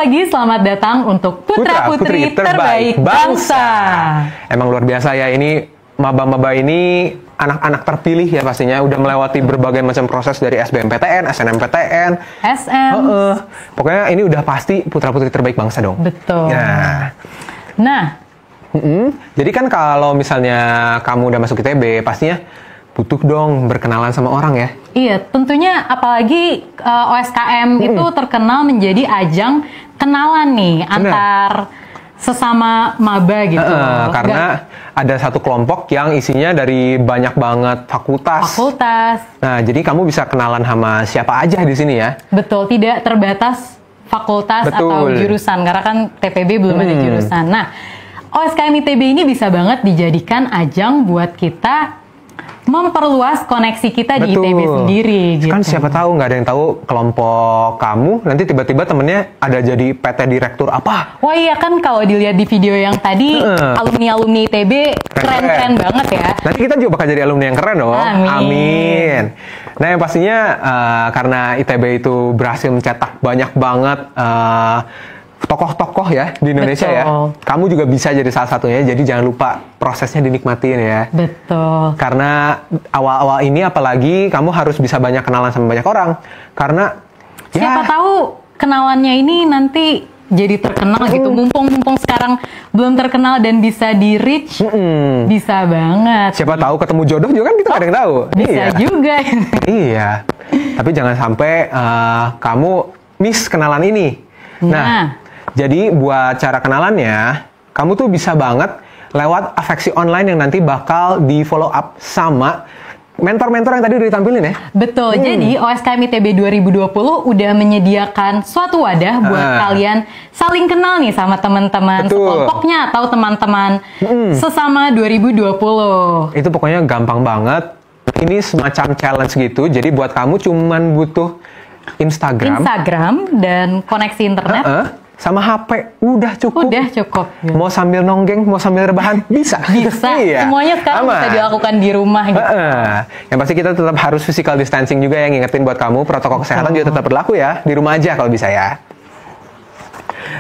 lagi selamat datang untuk putra-putri terbaik bangsa.
Emang luar biasa ya, ini maba-maba ini anak-anak terpilih ya pastinya, udah melewati berbagai macam proses dari SBMPTN, SNMPTN,
SM.
Pokoknya ini udah pasti putra-putri terbaik bangsa dong.
Betul.
Ya.
Nah,
jadi kan kalau misalnya kamu udah masuk ITB, pastinya butuh dong berkenalan sama orang ya.
Iya, tentunya apalagi OSKM itu terkenal menjadi ajang kenalan nih antar sesama maba gitu.
Karena ada satu kelompok yang isinya dari banyak banget fakultas. Nah, jadi kamu bisa kenalan sama siapa aja di sini ya.
Betul, tidak terbatas fakultas atau jurusan, karena kan TPB belum ada jurusan. Nah, OSKM ITB ini bisa banget dijadikan ajang buat kita memperluas koneksi kita di ITB sendiri. Gitu.
Kan siapa tahu, nggak ada yang tahu kelompok kamu nanti tiba-tiba temennya ada jadi PT direktur apa.
Wah iya kan kalau dilihat di video yang tadi alumni ITB keren-keren banget ya. Nanti
kita juga bakal jadi alumni yang keren dong. Amin. Nah yang pastinya karena ITB itu berhasil mencetak banyak banget tokoh-tokoh ya di Indonesia. Betul. Ya. Kamu juga bisa jadi salah satunya. Jadi jangan lupa prosesnya dinikmatin ya.
Betul.
Karena awal-awal ini apalagi kamu harus bisa banyak kenalan sama banyak orang. Karena
siapa tahu kenalannya ini nanti jadi terkenal gitu. Mumpung sekarang belum terkenal dan bisa di reach, bisa banget.
Siapa tahu ketemu jodoh juga kan kita nggak ada yang tahu.
Bisa juga.
Iya. Tapi jangan sampai kamu miss kenalan ini. Nah, jadi buat cara kenalannya, kamu tuh bisa banget lewat Afeksi Online yang nanti bakal di follow up sama mentor-mentor yang tadi udah ditampilin ya.
Betul, jadi OSKM ITB 2020 udah menyediakan suatu wadah buat kalian saling kenal nih sama teman-teman sekelompoknya atau teman-teman sesama 2020.
Itu pokoknya gampang banget. Ini semacam challenge gitu, jadi buat kamu cuman butuh Instagram dan koneksi internet. Sama HP, udah cukup.
Udah cukup. Ya.
Mau sambil nonggeng, mau sambil rebahan, bisa.
Bisa. Iya. Semuanya sekarang bisa dilakukan di rumah gitu.
Yang pasti kita tetap harus physical distancing juga, yang ngingetin buat kamu. Protokol kesehatan juga tetap berlaku ya. Di rumah aja kalau bisa ya.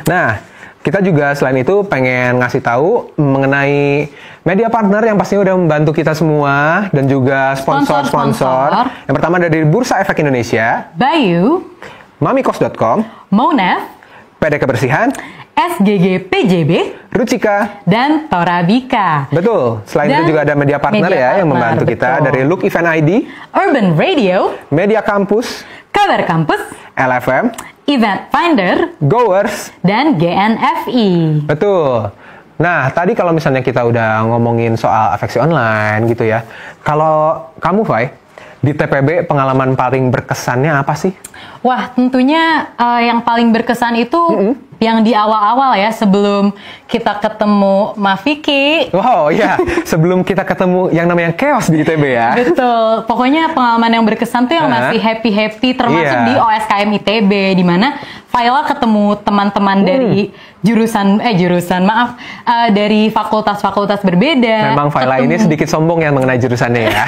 Nah, kita juga selain itu pengen ngasih tahu mengenai media partner yang pastinya udah membantu kita semua. Dan juga sponsor-sponsor. Yang pertama dari Bursa Efek Indonesia.
Bayu.
Mamikos.com.
Monef.
PD Kebersihan,
SGG PJB,
Rucika,
dan Torabika.
Betul. Selain itu juga ada media partner yang membantu kita dari Look Event ID,
Urban Radio,
Media Kampus,
Kabar Kampus,
LFM,
Event Finder,
Goers,
dan GNFI.
Betul. Nah, tadi kalau misalnya kita udah ngomongin soal Afeksi Online gitu ya, kalau kamu, Fai, di TPB pengalaman paling berkesannya apa sih?
Wah, tentunya yang paling berkesan itu yang di awal-awal ya, sebelum kita ketemu Mafiki.
Wow, ya, sebelum kita ketemu yang namanya chaos di ITB ya.
Betul, pokoknya pengalaman yang berkesan tuh yang masih happy-happy, termasuk di OSKM ITB, di mana Faila ketemu teman-teman dari dari fakultas-fakultas berbeda.
Memang Faila ini sedikit sombong ya mengenai jurusannya ya.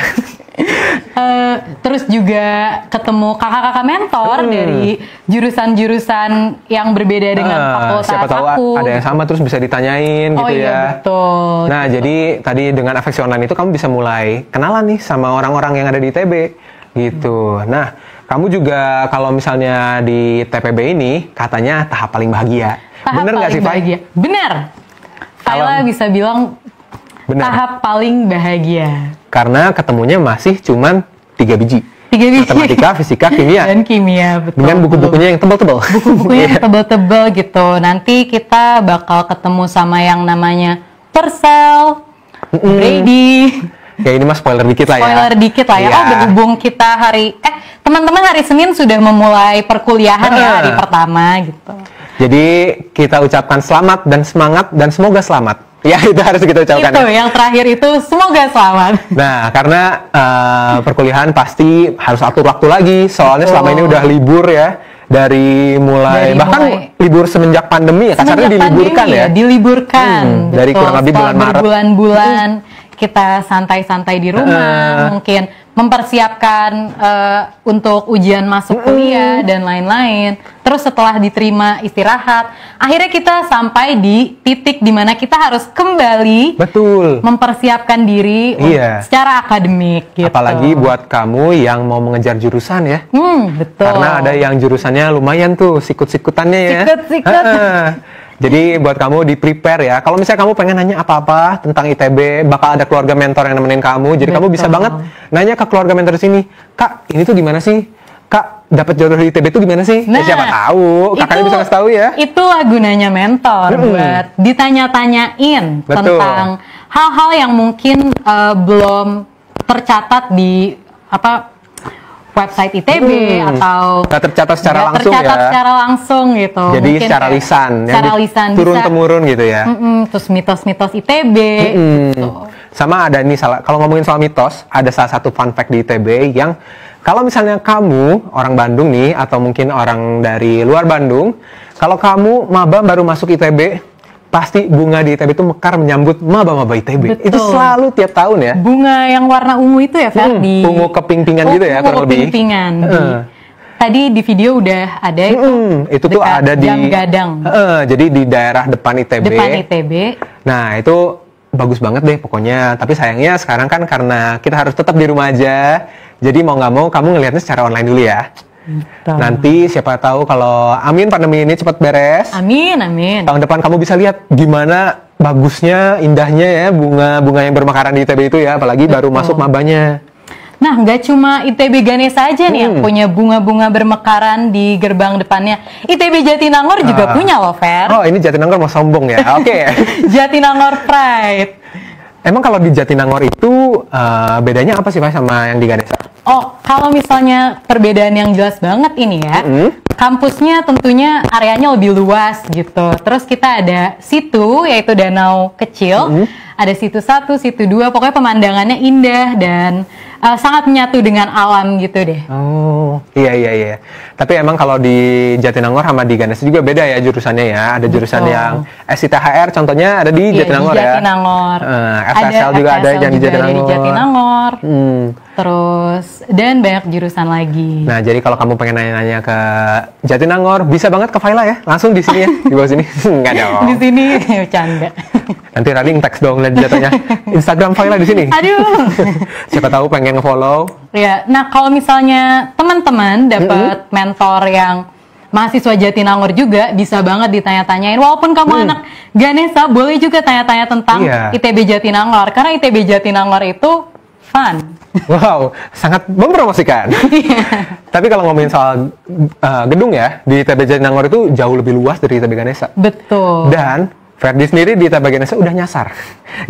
Terus juga ketemu kakak-kakak mentor dari jurusan-jurusan yang berbeda dengan fakultas
siapa tahu
aku.
Ada yang sama terus bisa ditanyain gitu
iya,
ya.
Betul.
Nah, jadi tadi dengan Afeksi Online itu kamu bisa mulai kenalan nih sama orang-orang yang ada di ITB gitu. Nah, kamu juga kalau misalnya di TPB ini katanya tahap paling bahagia. Bener nggak sih, Fai?
Bener. Faila bisa bilang tahap paling bahagia.
Karena ketemunya masih cuman 3 biji.
3 biji.
Matematika, fisika, kimia.
Dan kimia, betul.
Dengan buku-bukunya yang tebal-tebal.
Buku-bukunya yang tebal-tebal gitu. Nanti kita bakal ketemu sama yang namanya Persel, Brady.
Ya ini mah spoiler dikit lah ya.
Spoiler dikit lah ya. Oh, berhubung kita teman-teman hari Senin sudah memulai perkuliahan ya, hari pertama gitu.
Jadi kita ucapkan selamat dan semangat dan semoga selamat. Ya, itu harus kita ucapkan.
Itu yang terakhir itu semoga selamat.
Nah, karena perkuliahan pasti harus atur waktu lagi. Soalnya selama ini udah libur ya. Dari mulai libur semenjak pandemi ya. Kasarnya diliburkan ya.
Diliburkan.
Dari kurang lebih bulan Maret.
Berbulan-bulan kita santai-santai di rumah, mungkin mempersiapkan untuk ujian masuk kuliah dan lain-lain. Terus setelah diterima istirahat, akhirnya kita sampai di titik di mana kita harus kembali mempersiapkan diri secara akademik gitu.
Apalagi buat kamu yang mau mengejar jurusan ya.
Betul.
Karena ada yang jurusannya lumayan tuh sikut-sikutannya ya.
Sikut-sikut.
Jadi buat kamu di prepare ya. Kalau misalnya kamu pengen nanya apa-apa tentang ITB, bakal ada keluarga mentor yang nemenin kamu. Jadi kamu bisa banget nanya ke keluarga mentor di sini. Kak, ini tuh gimana sih? Kak, dapat jodoh di ITB tuh gimana sih?
Nah,
siapa tahu, kakaknya bisa ngasih tahu ya.
Itulah gunanya mentor, buat ditanya-tanyain tentang hal-hal yang mungkin belum tercatat di website ITB atau
nggak tercatat secara langsung
secara langsung gitu.
Jadi
mungkin
secara lisan,
secara lisan
turun temurun gitu ya.
Terus mitos-mitos ITB. Gitu.
Sama ada ini kalau ngomongin soal mitos, ada salah satu fun fact di ITB yang kalau misalnya kamu orang Bandung nih atau mungkin orang dari luar Bandung, kalau kamu maba baru masuk ITB, pasti bunga di ITB itu mekar menyambut maba-maba ITB.
Betul.
Itu selalu tiap tahun ya.
Bunga yang warna ungu itu ya, Fer?
Ungu keping-pingan gitu ya, kurang lebih.
Keping-pingan. Tadi di video udah ada
itu tuh ada di
Jam Gadang.
Jadi di daerah depan ITB.
Depan ITB.
Nah, itu bagus banget deh pokoknya. Tapi sayangnya sekarang kan karena kita harus tetap di rumah aja. Jadi mau nggak mau kamu ngelihatnya secara online dulu ya.
Betul.
Nanti siapa tahu kalau amin pandemi ini cepat beres.
Amin, amin.
Tahun depan kamu bisa lihat gimana bagusnya, indahnya ya bunga-bunga yang bermekaran di ITB itu ya, apalagi baru masuk mabanya.
Nah, nggak cuma ITB Ganesha aja nih yang punya bunga-bunga bermekaran di gerbang depannya. ITB Jatinangor juga punya loh, Fer.
Oh, ini Jatinangor mau sombong ya? Oke.
Jatinangor Pride.
Emang kalau di Jatinangor itu bedanya apa sih Pak sama yang di Ganesha?
Oh, kalau misalnya perbedaan yang jelas banget ini ya, kampusnya tentunya areanya lebih luas gitu. Terus kita ada situ, yaitu danau kecil, ada situ 1, situ 2, pokoknya pemandangannya indah dan sangat menyatu dengan alam gitu deh.
Oh, iya. Tapi emang kalau di Jatinangor sama di Ganesha juga beda ya jurusannya ya. Ada jurusan yang SITHR contohnya ada di Jatinangor ya.
Jatinangor.
FSL juga ada yang di Jatinangor.
Ada di Jatinangor. Terus dan banyak jurusan lagi.
Nah, jadi kalau kamu pengen nanya-nanya ke Jatinangor, bisa banget ke Faila ya. Langsung di sini ya, di bawah sini. Enggak dong.
Di sini bercanda.
Nanti Rading teks dong lihat jatuhnya. Instagram Faila di sini.
Aduh.
Siapa tahu pengen nge-follow.
Ya, nah kalau misalnya teman-teman dapat mentor yang mahasiswa Jatinangor juga bisa banget ditanya-tanyain. Walaupun kamu anak Ganesha, boleh juga tanya-tanya tentang ITB Jatinangor karena ITB Jatinangor itu fun.
Wow, sangat mempromosikan. Tapi kalau ngomongin soal gedung ya, di ITB Jatinangor itu jauh lebih luas dari ITB Ganesha.
Betul.
Dan Ferdi sendiri di ITB Ganesha udah nyasar.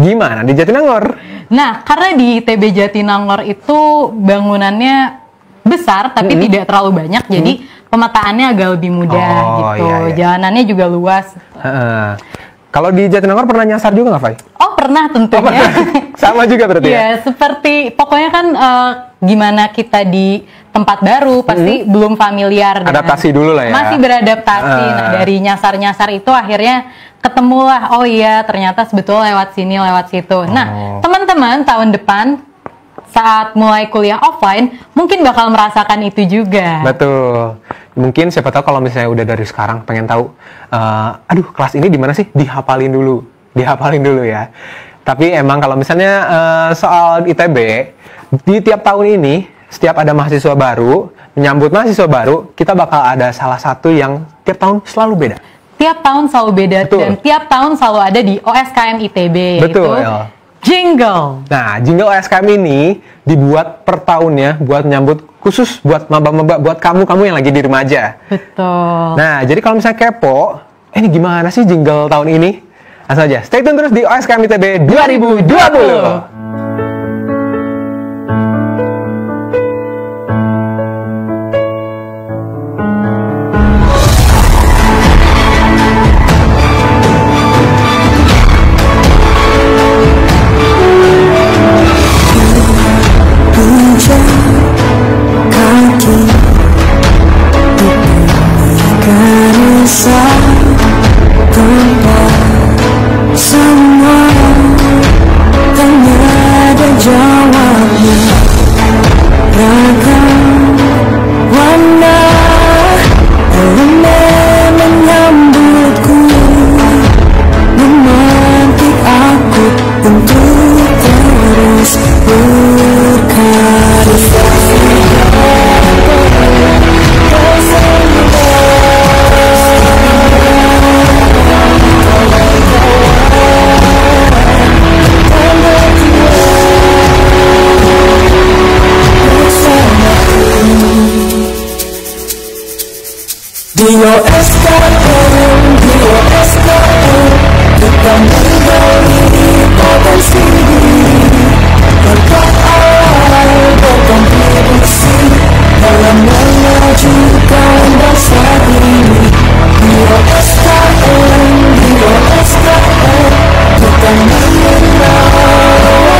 Gimana di Jatinangor?
Nah, karena di ITB Jatinangor itu bangunannya besar tapi tidak terlalu banyak, jadi pemetaannya agak lebih mudah gitu.
Iya.
Jalanannya juga luas.
Kalau di Jatinangor pernah nyasar juga nggak, Fai?
Oh, pernah tentunya.
Sama juga berarti ya?
Iya, seperti pokoknya kan gimana kita di tempat baru pasti belum familiar.
Adaptasi dulu lah ya.
Masih beradaptasi. Nah, dari nyasar-nyasar itu akhirnya ketemulah, oh iya ternyata sebetulnya lewat sini, lewat situ. Nah, teman-teman tahun depan saat mulai kuliah offline mungkin bakal merasakan itu juga.
Betul. Mungkin siapa tahu kalau misalnya udah dari sekarang pengen tahu, aduh kelas ini di mana sih? Dihafalin dulu ya. Tapi emang kalau misalnya soal ITB, di tiap tahun ini setiap ada mahasiswa baru, menyambut mahasiswa baru, kita bakal ada salah satu yang tiap tahun selalu beda.
Tiap tahun selalu beda. Betul. Dan tiap tahun selalu ada di OSKM ITB.
Betul.
Yaitu jingle.
Nah, jingle OSKM ini dibuat per tahunnya buat menyambut khusus buat maba-maba, buat kamu yang lagi di remaja.
Betul.
Nah, jadi kalau misalnya kepo, ini gimana sih jingle tahun ini? Langsung aja, stay tune terus di OSKM ITB 2020.
Kita mengenal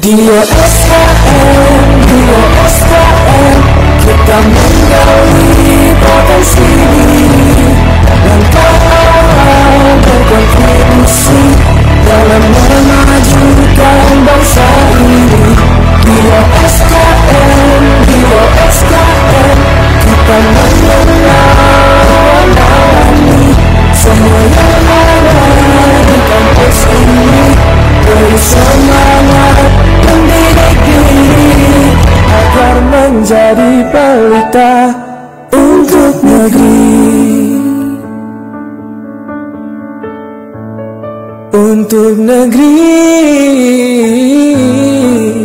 Dio SKM, Dio SKM, kita menggali potensi. Langkah awal berkontribusi dalam memajukan bangsa ini. Dio SKM, Dio SKM, kita mengenali semua yang ada di kampus ini. Beri semangat mendidik diri agar menjadi pelita untuk negeri. Untuk negeri,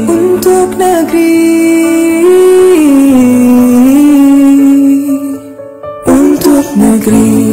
untuk negeri, untuk negeri.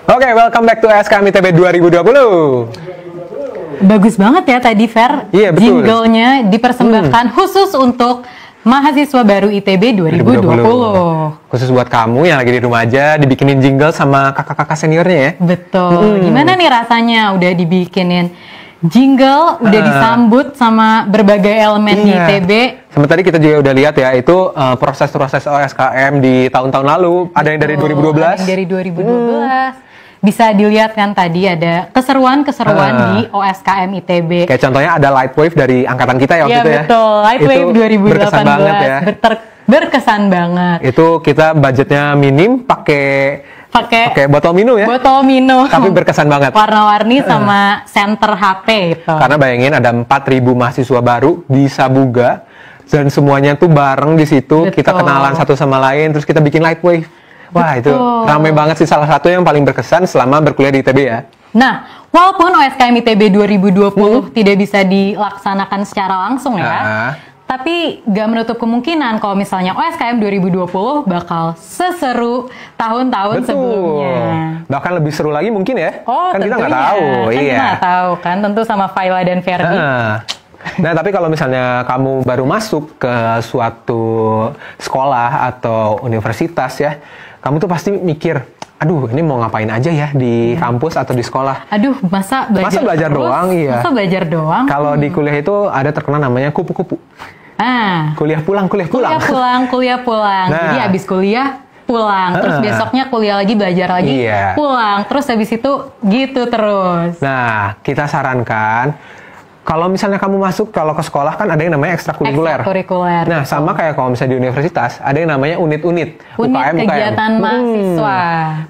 Oke, welcome back to SKM ITB 2020.
Bagus banget ya tadi Fer.
Iya, betul.
Jingle-nya dipersembahkan khusus untuk mahasiswa baru ITB 2020.
Khusus buat kamu yang lagi di rumah aja, dibikinin jingle sama kakak-kakak seniornya ya.
Betul. Gimana nih rasanya udah dibikinin jingle, udah disambut sama berbagai elemen di ITB.
Sama tadi kita juga udah lihat ya, itu proses-proses OSKM di tahun-tahun lalu. Ada yang dari 2012.
Ada yang dari 2012. Bisa dilihat kan tadi ada keseruan-keseruan di OSKM ITB.
Kayak contohnya ada Lightwave dari angkatan kita ya waktu itu ya.
Iya betul, Lightwave
itu
2018.
berkesan banget ya.
Berkesan banget.
Itu kita budgetnya minim, pakai botol minum ya.
Botol minum.
Tapi berkesan banget.
Warna-warni sama center HP itu.
Karena bayangin ada 4.000 mahasiswa baru di Sabuga dan semuanya tuh bareng di situ.
Betul.
Kita kenalan satu sama lain, terus kita bikin Lightwave. Wah,
Betul.
itu ramai banget sih, salah satu yang paling berkesan selama berkuliah di ITB ya.
Nah, walaupun OSKM ITB 2020 tidak bisa dilaksanakan secara langsung ya, tapi gak menutup kemungkinan kalau misalnya OSKM 2020 bakal seseru tahun-tahun sebelumnya.
Bahkan lebih seru lagi mungkin ya.
Oh,
kan kita nggak
tentunya.
tahu.
Kan kita nggak tahu kan, tentu sama Faila dan Ferdi.
Nah, tapi kalau misalnya kamu baru masuk ke suatu sekolah atau universitas ya, kamu tuh pasti mikir, aduh ini mau ngapain aja ya di kampus atau di sekolah.
Aduh, masa belajar terus?
Doang? Iya.
Masa belajar doang?
Kalau di kuliah itu ada terkenal namanya kupu-kupu. Kuliah pulang.
Kuliah pulang.
Nah.
Jadi habis kuliah pulang, terus besoknya kuliah lagi, belajar lagi, pulang, terus habis itu gitu terus.
Nah, kita sarankan kalau misalnya kamu masuk, kalau ke sekolah kan ada yang namanya ekstrakurikuler. Nah, sama kayak kalau misalnya di universitas, ada yang namanya unit-unit.
Unit kegiatan mahasiswa.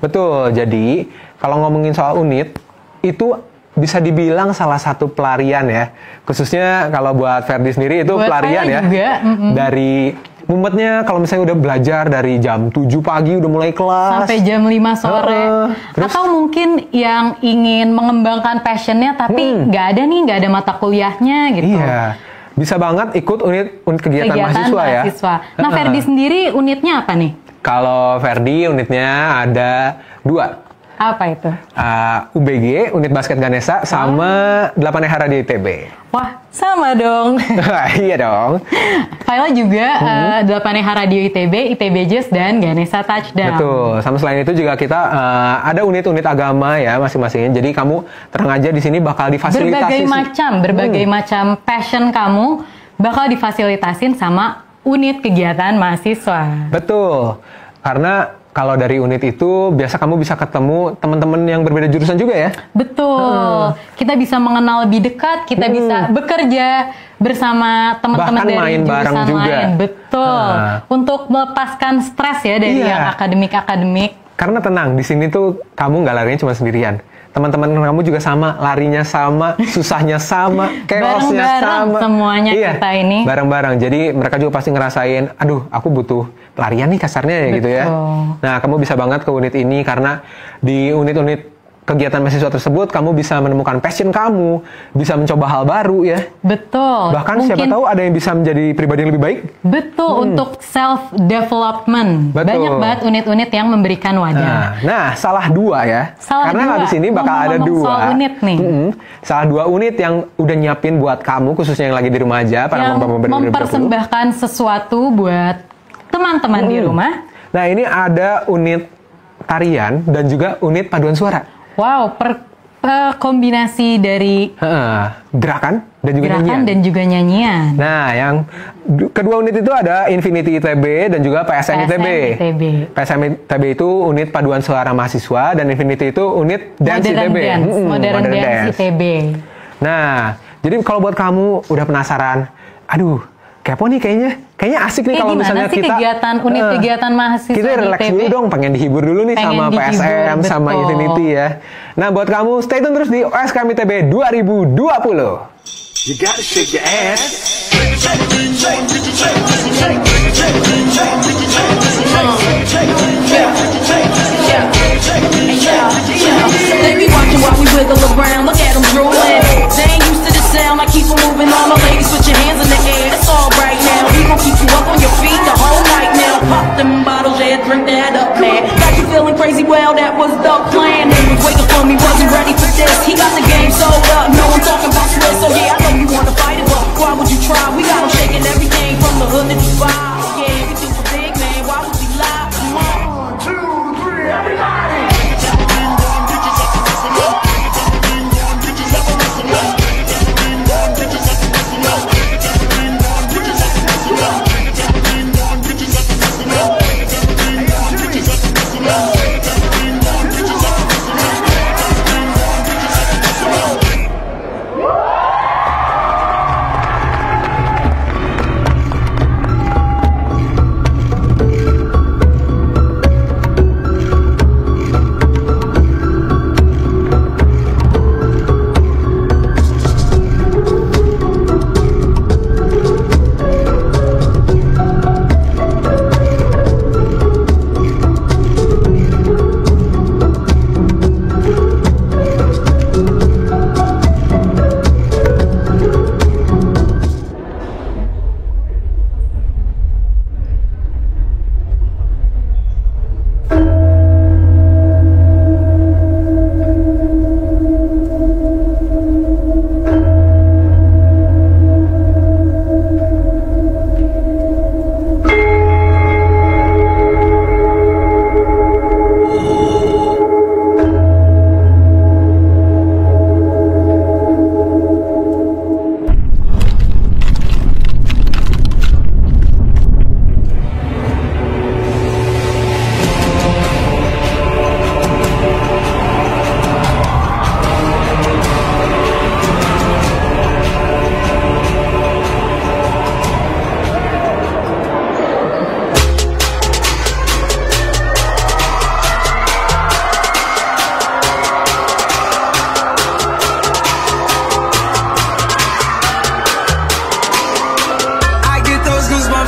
Betul, jadi kalau ngomongin soal unit, itu bisa dibilang salah satu pelarian ya. Khususnya kalau buat Ferdi sendiri itu
buat
pelarian ya.
Juga.
Dari mumetnya kalau misalnya udah belajar dari jam 7 pagi udah mulai kelas
sampai jam 5 sore. Atau mungkin yang ingin mengembangkan passionnya tapi nggak ada mata kuliahnya gitu.
Iya. Bisa banget ikut unit kegiatan mahasiswa ya.
Nah, Ferdi sendiri unitnya apa nih?
Kalau Ferdi unitnya ada 2.
Apa itu?
UBG, unit basket Ganesha, sama 8 Hara di ITB.
Wah, sama dong.
Iya dong.
Faila juga 8 Hara Radio ITB, ITB Jazz, dan Ganesha Touchdown.
Betul. Sama selain itu juga kita ada unit-unit agama ya masing-masingnya. Jadi kamu tenang aja di sini bakal difasilitasi.
Berbagai macam passion kamu bakal difasilitasin sama unit kegiatan mahasiswa.
Betul. Karena kalau dari unit itu biasa kamu bisa ketemu teman-teman yang berbeda jurusan juga ya.
Betul. Kita bisa mengenal lebih dekat, kita bisa bekerja bersama teman-teman dari jurusan lain. Betul. Untuk melepaskan stres ya dari yang akademik-akademik.
Karena tenang, di sini tuh kamu nggak larinya cuma sendirian. Teman-teman kamu juga sama, larinya sama, susahnya sama, chaosnya sama.
Semuanya kita ini.
Bareng-bareng. Jadi mereka juga pasti ngerasain, aduh aku butuh pelarian nih kasarnya ya gitu ya. Nah, kamu bisa banget ke unit ini karena di unit-unit kegiatan mahasiswa tersebut kamu bisa menemukan passion kamu, bisa mencoba hal baru ya.
Betul.
Bahkan siapa tahu ada yang bisa menjadi pribadi yang lebih baik.
Betul, untuk self development.
Betul.
Banyak banget unit-unit yang memberikan wadah.
Nah, salah 2 ya. Karena habis ini bakal ada 2.
Soal unit nih.
Salah 2 unit yang udah nyiapin buat kamu, khususnya yang lagi di rumah aja, para
yang mempersembahkan sesuatu buat teman-teman di rumah.
Nah, ini ada unit tarian dan juga unit paduan suara.
Wow, kombinasi dari
gerakan dan juga
gerakan
nyanyian.
dan juga nyanyian.
Nah, yang kedua unit itu ada Infinity ITB dan juga PSM ITB. PSM ITB itu unit paduan suara mahasiswa dan Infinity itu unit dance ITB.
Modern dance ITB.
Nah, jadi kalau buat kamu udah penasaran, aduh, kepo nih kayaknya asik nih kalau misalnya
sih
kita
kegiatan mahasiswa
kita relax dulu dong, pengen dihibur dulu nih sama PSM sama Infinity ya. Nah, buat kamu stay tune terus di OSKM ITB 2020.
You gotta shake your ass.
They be watching while we wiggle around, look at them drooling. They ain't used to the sound, I keep them moving. All my ladies, put your hands in the air, it's all right now. We gon' keep you up on your feet the whole night now. Pop them bottles, yeah, drink that up, man. Got you feeling crazy, well, that was the plan. They was waiting for me, wasn't ready for this. He got the game sold up, no one talking about Swiss. So yeah, I know you wanna fight it, but why would you try? We got them shaking everything from the hood to Dubai. Yeah, we do for big, man, why would we lie? Come on. 1, 2, 3, everybody.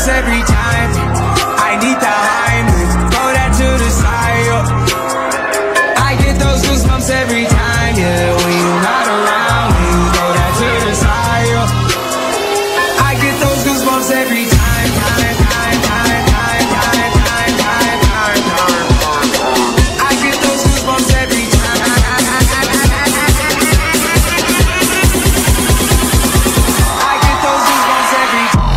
Every time I need the Heimlich, throw that to the side. I get those goosebumps every time, yeah. When you're not around, when you throw that to the side. I get those goosebumps every time. I get those goosebumps every time. I get those goosebumps every time.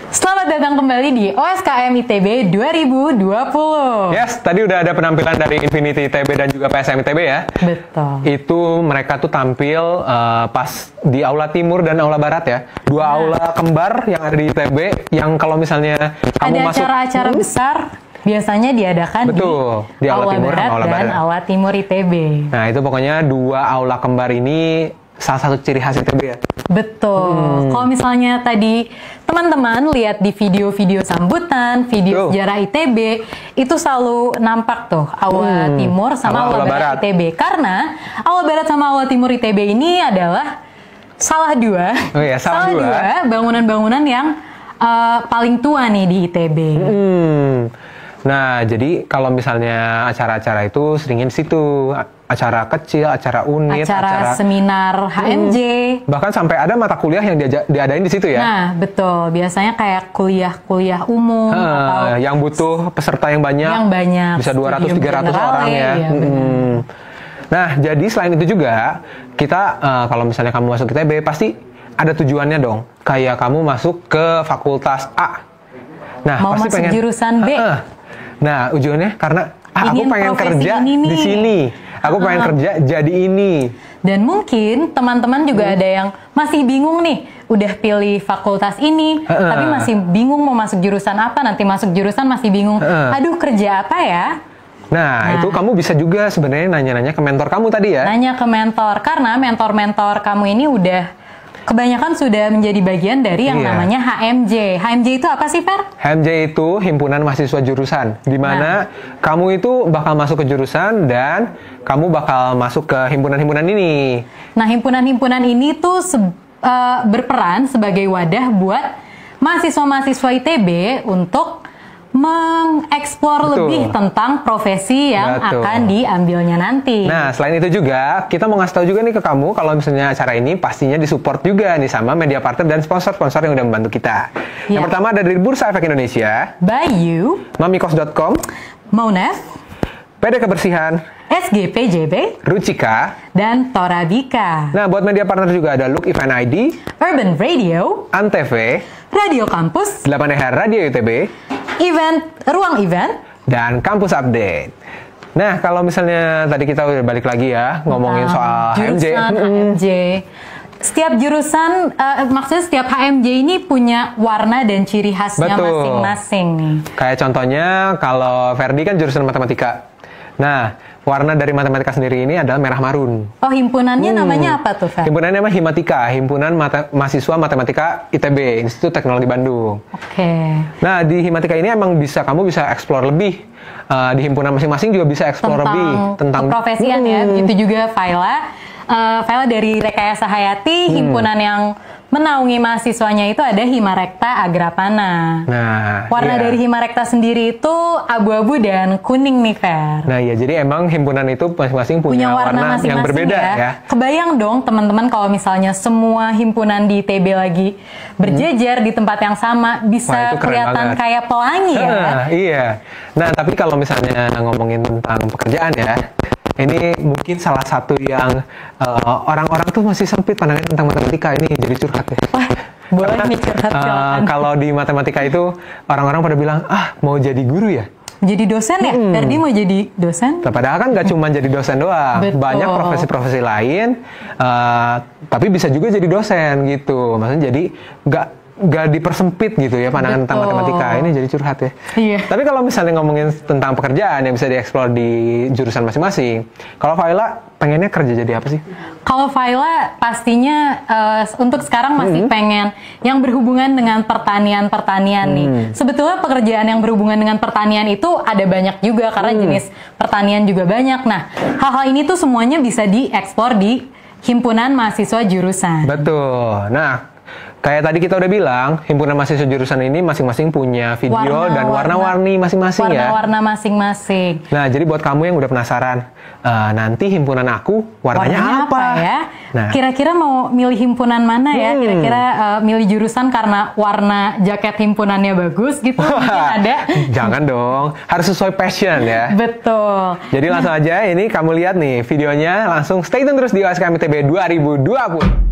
Selamat datang kembali di OSKM ITB 2020.
Yes, tadi udah ada penampilan dari Infinity ITB dan juga PSM ITB ya.
Betul.
Itu mereka tuh tampil pas di Aula Timur dan Aula Barat ya. Dua aula kembar yang ada di ITB yang kalau misalnya kamu
ada
masuk
acara-acara besar biasanya diadakan
di Aula Timur
Barat
sama Aula
dan
Barat.
Aula Timur ITB.
Nah, itu pokoknya dua aula kembar ini salah satu ciri khas ITB ya.
Betul. Kalau misalnya tadi teman-teman lihat di video-video sambutan, video sejarah ITB, itu selalu nampak tuh Aula Timur sama Aula Barat ITB. Karena Aula Barat sama Aula Timur ITB ini adalah salah dua bangunan-bangunan yang paling tua nih di ITB.
Nah, jadi kalau misalnya acara-acara itu seringnya di situ, acara kecil, acara unit,
acara seminar HMJ.
Bahkan sampai ada mata kuliah yang diadain di situ ya.
Nah, betul. Biasanya kayak kuliah umum atau
yang butuh peserta yang banyak. Bisa 200-300 orang ya. Nah, jadi selain itu juga kita kalau misalnya kamu masuk ITB pasti ada tujuannya dong. Kayak kamu masuk ke fakultas A. Nah,
mau
pasti
masuk
pengen
jurusan B.
Nah, ujungnya karena aku pengen kerja di sini. Aku pengen kerja jadi ini.
Dan mungkin teman-teman juga ada yang masih bingung nih, udah pilih fakultas ini, tapi masih bingung mau masuk jurusan apa, nanti masuk jurusan masih bingung, aduh kerja apa ya?
Nah, itu kamu bisa juga sebenarnya nanya-nanya ke mentor kamu tadi ya.
Nanya ke mentor, karena mentor-mentor kamu ini udah kebanyakan sudah menjadi bagian dari yang namanya HMJ. HMJ itu apa sih, Fer?
HMJ itu Himpunan Mahasiswa Jurusan, di mana kamu itu bakal masuk ke jurusan dan kamu bakal masuk ke himpunan-himpunan ini.
Nah, himpunan-himpunan ini tuh berperan sebagai wadah buat mahasiswa-mahasiswa ITB untuk mengeksplor lebih tentang profesi yang akan diambilnya nanti.
Nah, selain itu juga, kita mau ngasih tahu juga nih ke kamu, kalau misalnya acara ini pastinya disupport juga nih sama media partner dan sponsor-sponsor yang udah membantu kita. Yang pertama ada dari Bursa Efek Indonesia,
Bayu,
Mamikos.com,
Monef,
PD Kebersihan,
SGPJB,
Rucika,
dan Torabika.
Nah, buat media partner juga ada Look Event ID,
Urban Radio,
Antv,
Radio Kampus,
8DR Radio ITB,
Ruang Event,
dan Kampus Update. Nah, kalau misalnya tadi kita udah balik lagi ya, ngomongin soal
HMJ. Setiap jurusan, maksudnya setiap HMJ ini punya warna dan ciri khasnya masing-masing nih.
Kayak contohnya, kalau Ferdi kan jurusan matematika. Nah, warna dari matematika sendiri ini adalah merah marun.
Oh, himpunannya namanya apa tuh, Fer?
Himpunannya namanya Himatika, Himpunan Mahasiswa Matematika ITB, Institut Teknologi Bandung.
Oke.
Nah, di Himatika ini emang kamu bisa explore lebih. Di himpunan masing-masing juga bisa explore lebih tentang
keprofesian ya. Begitu juga Faila. Faila dari Rekayasa Hayati, himpunan yang menaungi mahasiswanya itu ada Himarekta Agrapana.
Nah,
warna dari Himarekta sendiri itu abu-abu dan kuning nih, Fer.
Nah, ya jadi emang himpunan itu masing-masing punya warna
masing-masing
yang berbeda ya.
Kebayang dong teman-teman kalau misalnya semua himpunan di ITB lagi berjejer di tempat yang sama, bisa kelihatan kayak pelangi ya.
Iya. Nah, tapi kalau misalnya ngomongin tentang pekerjaan ya, ini mungkin salah satu yang orang-orang tuh masih sempit pandangan tentang matematika. Ini jadi curhat ya.
Boleh nih curhat.
Kalau di matematika itu orang-orang pada bilang, mau jadi guru ya?
Jadi dosen ya? Ferdi mau jadi dosen?
Padahal kan nggak cuma jadi dosen doang. Banyak profesi-profesi lain, tapi bisa juga jadi dosen gitu. Maksudnya jadi nggak dipersempit gitu ya pandangan tentang matematika. Ini jadi curhat ya.
Iya.
Tapi kalau misalnya ngomongin tentang pekerjaan yang bisa dieksplor di jurusan masing-masing, kalau Faila pengennya kerja jadi apa sih?
Kalau Faila pastinya untuk sekarang masih pengen yang berhubungan dengan pertanian nih. Sebetulnya pekerjaan yang berhubungan dengan pertanian itu ada banyak juga karena jenis pertanian juga banyak. Nah, hal-hal ini tuh semuanya bisa dieksplor di himpunan mahasiswa jurusan.
Betul. Nah, kayak tadi kita udah bilang, himpunan mahasiswa jurusan ini masing-masing punya video dan warna-warni masing-masing ya.
Warna-warna masing-masing.
Nah, jadi buat kamu yang udah penasaran, nanti himpunan aku warnanya apa
ya? Nah, kira-kira mau milih himpunan mana ya? Kira-kira milih jurusan karena warna jaket himpunannya bagus gitu? Mungkin ada.
Jangan dong, harus sesuai passion ya.
Betul.
Jadi langsung aja, ini kamu lihat nih videonya, langsung stay tune terus di OSKM ITB 2020.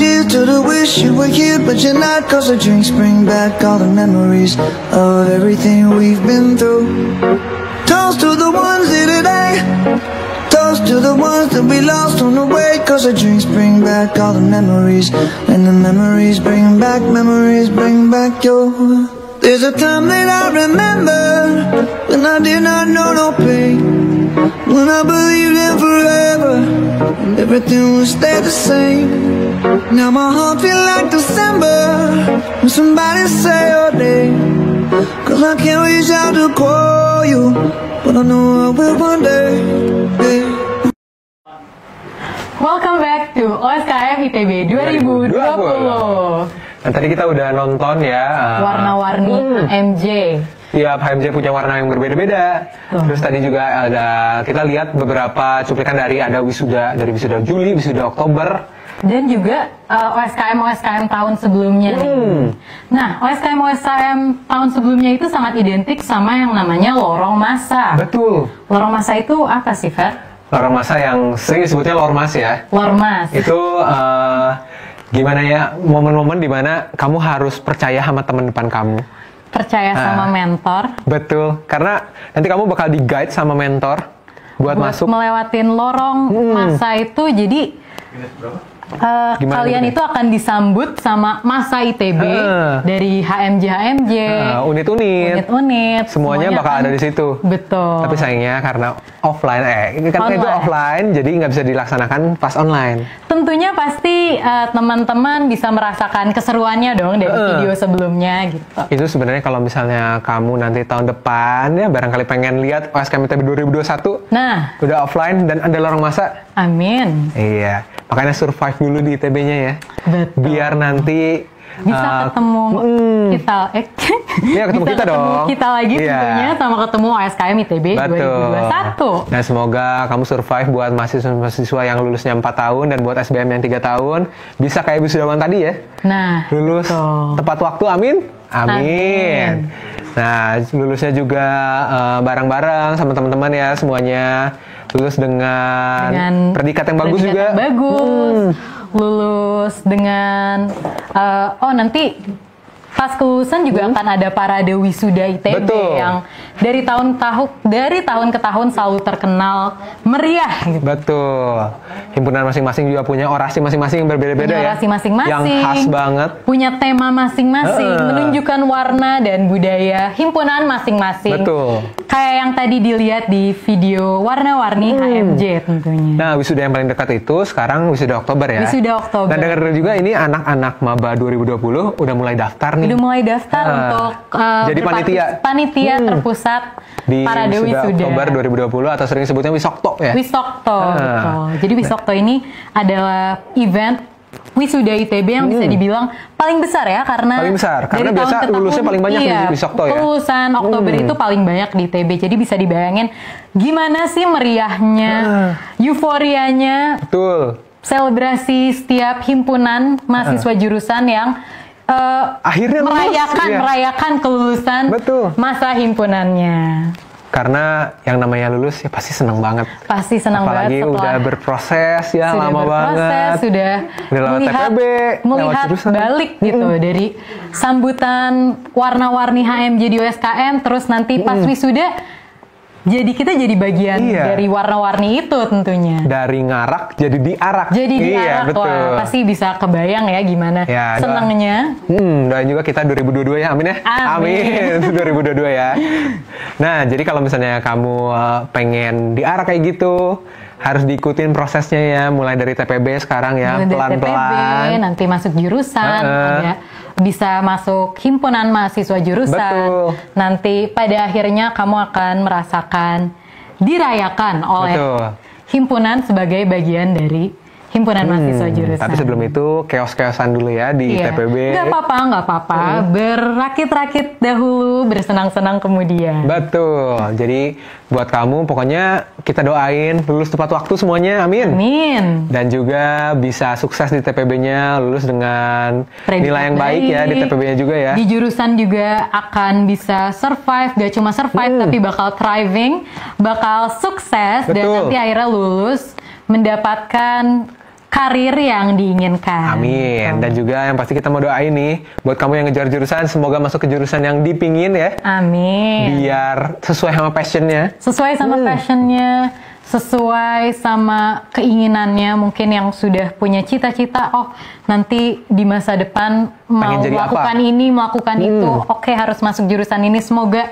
Cheers to the wish you were here but you're not, 'cause the drinks bring back all the memories of everything we've been through. Toast to the ones here today, toast to the ones that we lost on the way, 'cause the drinks bring back all the memories, and the memories bring back your. There's a time that I remember when I did not know no pain, when I believed in forever and everything would stay the same. Now my heart feel like December when somebody say your name, 'cause I can't reach out to call you, but I know I will one day.
Welcome back to OSKM ITB 2020.
Dan tadi kita udah nonton ya
warna-warni HMJ.
Tiap HMJ punya warna yang berbeda-beda. Terus tadi juga ada kita lihat beberapa cuplikan dari ada wisuda, dari wisuda Juli, wisuda Oktober,
dan juga OSKM tahun sebelumnya. Nah, OSKM tahun sebelumnya itu sangat identik sama yang namanya lorong masa.
Betul.
Lorong masa itu apa sih, Fer?
Lorong masa yang sering disebutnya lormas ya.
Lormas.
Itu gimana ya, momen-momen dimana kamu harus percaya sama teman depan kamu.
Percaya sama mentor.
Betul, karena nanti kamu bakal di-guide sama mentor buat masuk.
Melewatin lorong masa itu, jadi kalian itu akan disambut sama masa ITB dari HMJ, unit-unit,
semuanya bakal ada di situ.
Betul.
Tapi sayangnya karena offline, ini kan itu offline, jadi nggak bisa dilaksanakan pas online.
Tentunya pasti teman-teman bisa merasakan keseruannya dong dari video sebelumnya gitu.
Itu sebenarnya kalau misalnya kamu nanti tahun depan ya barangkali pengen lihat OSKM ITB 2021.
Nah,
udah offline dan ada lorong masa.
Amin.
Iya, makanya survive dulu di ITB-nya ya.
Betul.
Biar nanti
bisa ketemu kita,
iya ketemu kita dong.
Ketemu kita lagi tentunya sama ketemu OSKM ITB 2021.
Dan semoga kamu survive buat mahasiswa yang lulusnya 4 tahun dan buat SBM yang 3 tahun bisa kayak wisudawan tadi ya.
Nah,
lulus tepat waktu, amin. Amin. Nah, lulusnya juga bareng-bareng sama teman-teman ya semuanya. Lulus dengan predikat yang bagus juga.
Bagus. Lulus dengan nanti pas kelulusan juga akan ada parade wisuda ITB yang dari tahun ke tahun selalu terkenal meriah gitu.
Betul. Himpunan masing-masing juga punya orasi masing-masing yang berbeda-beda ya.
Orasi masing-masing.
Yang khas banget.
Punya tema masing-masing, menunjukkan warna dan budaya himpunan masing-masing.
Betul.
Kayak yang tadi dilihat di video warna-warni HMJ tentunya.
Nah, wisuda yang paling dekat itu sekarang wisuda Oktober ya.
Wisuda Oktober.
Dan dengar juga ini anak-anak maba 2020 udah mulai daftar nih.
Udah mulai daftar untuk
jadi panitia
terpusat
di
parade wisuda
Oktober 2020 atau sering sebutnya Wisokto ya.
Wisokto, betul. Jadi Wisokto ini adalah event wisuda ITB yang bisa dibilang paling besar ya, karena
karena biasa lulusnya paling banyak di Wisokto ya.
Lulusan Oktober itu paling banyak di ITB. Jadi bisa dibayangin gimana sih meriahnya, euforianya.
Betul.
Selebrasi setiap himpunan mahasiswa jurusan yang
akhirnya
merayakan kelulusan masa himpunannya.
Karena yang namanya lulus ya pasti senang banget.
Pasti senang banget.
Apalagi udah berproses ya, lama banget.
Sudah melihat balik gitu dari sambutan warna-warni HMJ di OSKM, terus nanti pas wisuda. Jadi kita jadi bagian dari warna-warni itu tentunya.
Dari ngarak jadi diarak.
Jadi diarak, betul. Wah, pasti bisa kebayang ya gimana senangnya.
Doain juga kita 2022 ya, amin ya. Amin. 2022 ya. Nah, jadi kalau misalnya kamu pengen diarak kayak gitu, harus diikutin prosesnya ya, mulai dari TPB sekarang ya, pelan-pelan.
Nanti masuk jurusan, bisa masuk himpunan mahasiswa jurusan. Nanti pada akhirnya kamu akan merasakan dirayakan oleh himpunan sebagai bagian dari himpunan mahasiswa jurusan.
Tapi sebelum itu keos-keosan dulu ya di TPB.
Nggak apa-apa. Berakit-rakit dahulu, bersenang-senang kemudian.
Betul. Jadi buat kamu pokoknya kita doain lulus tepat waktu semuanya, amin.
Amin.
Dan juga bisa sukses di TPB-nya, lulus dengan nilai yang baik ya di TPB-nya juga ya.
Di jurusan juga akan bisa survive, gak cuma survive tapi bakal thriving, bakal sukses. Dan nanti akhirnya lulus mendapatkan karir yang diinginkan.
Amin. Dan juga yang pasti kita mau doain nih buat kamu yang ngejar jurusan, semoga masuk ke jurusan yang dipingin ya.
Amin.
Biar sesuai sama passionnya.
Sesuai sama passionnya, sesuai sama keinginannya. Mungkin yang sudah punya cita-cita, oh nanti di masa depan mau
jadi
melakukan
apa?
ini, melakukan itu. Oke, harus masuk jurusan ini. Semoga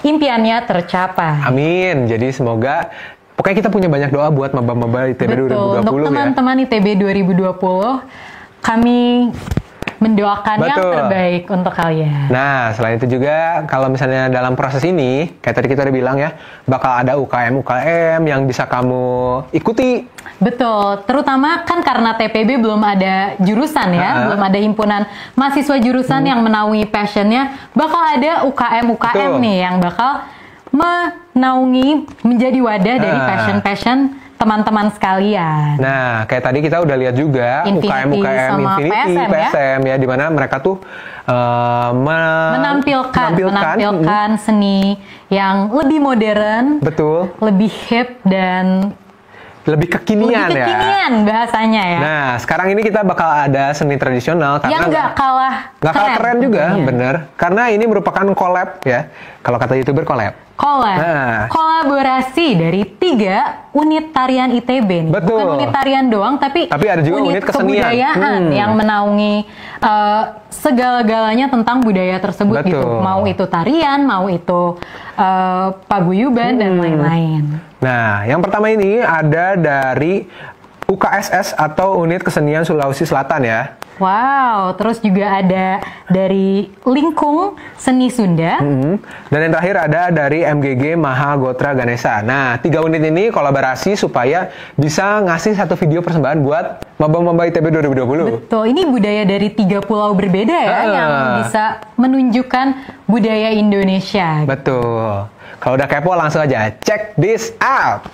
impiannya tercapai.
Amin. Jadi semoga pokoknya kita punya banyak doa buat maba-maba ITB
Betul.
2020
Untuk teman-teman ITB 2020, kami mendoakan yang
Betul.
terbaik untuk kalian.
Nah, selain itu juga kalau misalnya dalam proses ini, kayak tadi kita udah bilang ya, bakal ada UKM yang bisa kamu ikuti.
Betul, terutama kan karena TPB belum ada jurusan ya, belum ada himpunan mahasiswa jurusan yang menaungi passionnya, bakal ada UKM
Betul.
nih yang bakal menaungi, menjadi wadah dari passion-passion teman-teman sekalian.
Nah, kayak tadi kita udah lihat juga
Infinity
UKM
sama
Infinity,
PSM ya.
PSM ya, dimana mereka tuh
menampilkan seni yang lebih modern,
betul,
lebih hip dan
lebih kekinian
bahasanya ya.
Nah, sekarang ini kita bakal ada seni tradisional karena
yang nggak kalah
keren juga,
tentunya.
bener. Karena ini merupakan collab ya. Kalau kata YouTuber collab. Nah.
Kolaborasi dari 3 unit tarian ITB nih.
Betul.
Bukan unit tarian doang, tapi
ada juga unit kesenian.
kebudayaan yang menaungi segala-galanya tentang budaya tersebut
Betul.
gitu. Mau itu tarian, mau itu paguyuban dan lain-lain.
Nah, yang pertama ini ada dari UKSS atau Unit Kesenian Sulawesi Selatan ya.
Wow, terus juga ada dari Lingkung Seni Sunda.
Dan yang terakhir ada dari MGG Mahagotra Ganesha. Nah, 3 unit ini kolaborasi supaya bisa ngasih satu video persembahan buat maba-maba ITB 2020.
Betul, ini budaya dari 3 pulau berbeda ya, yang bisa menunjukkan budaya Indonesia.
Betul. Kalau udah kepo langsung aja check this out.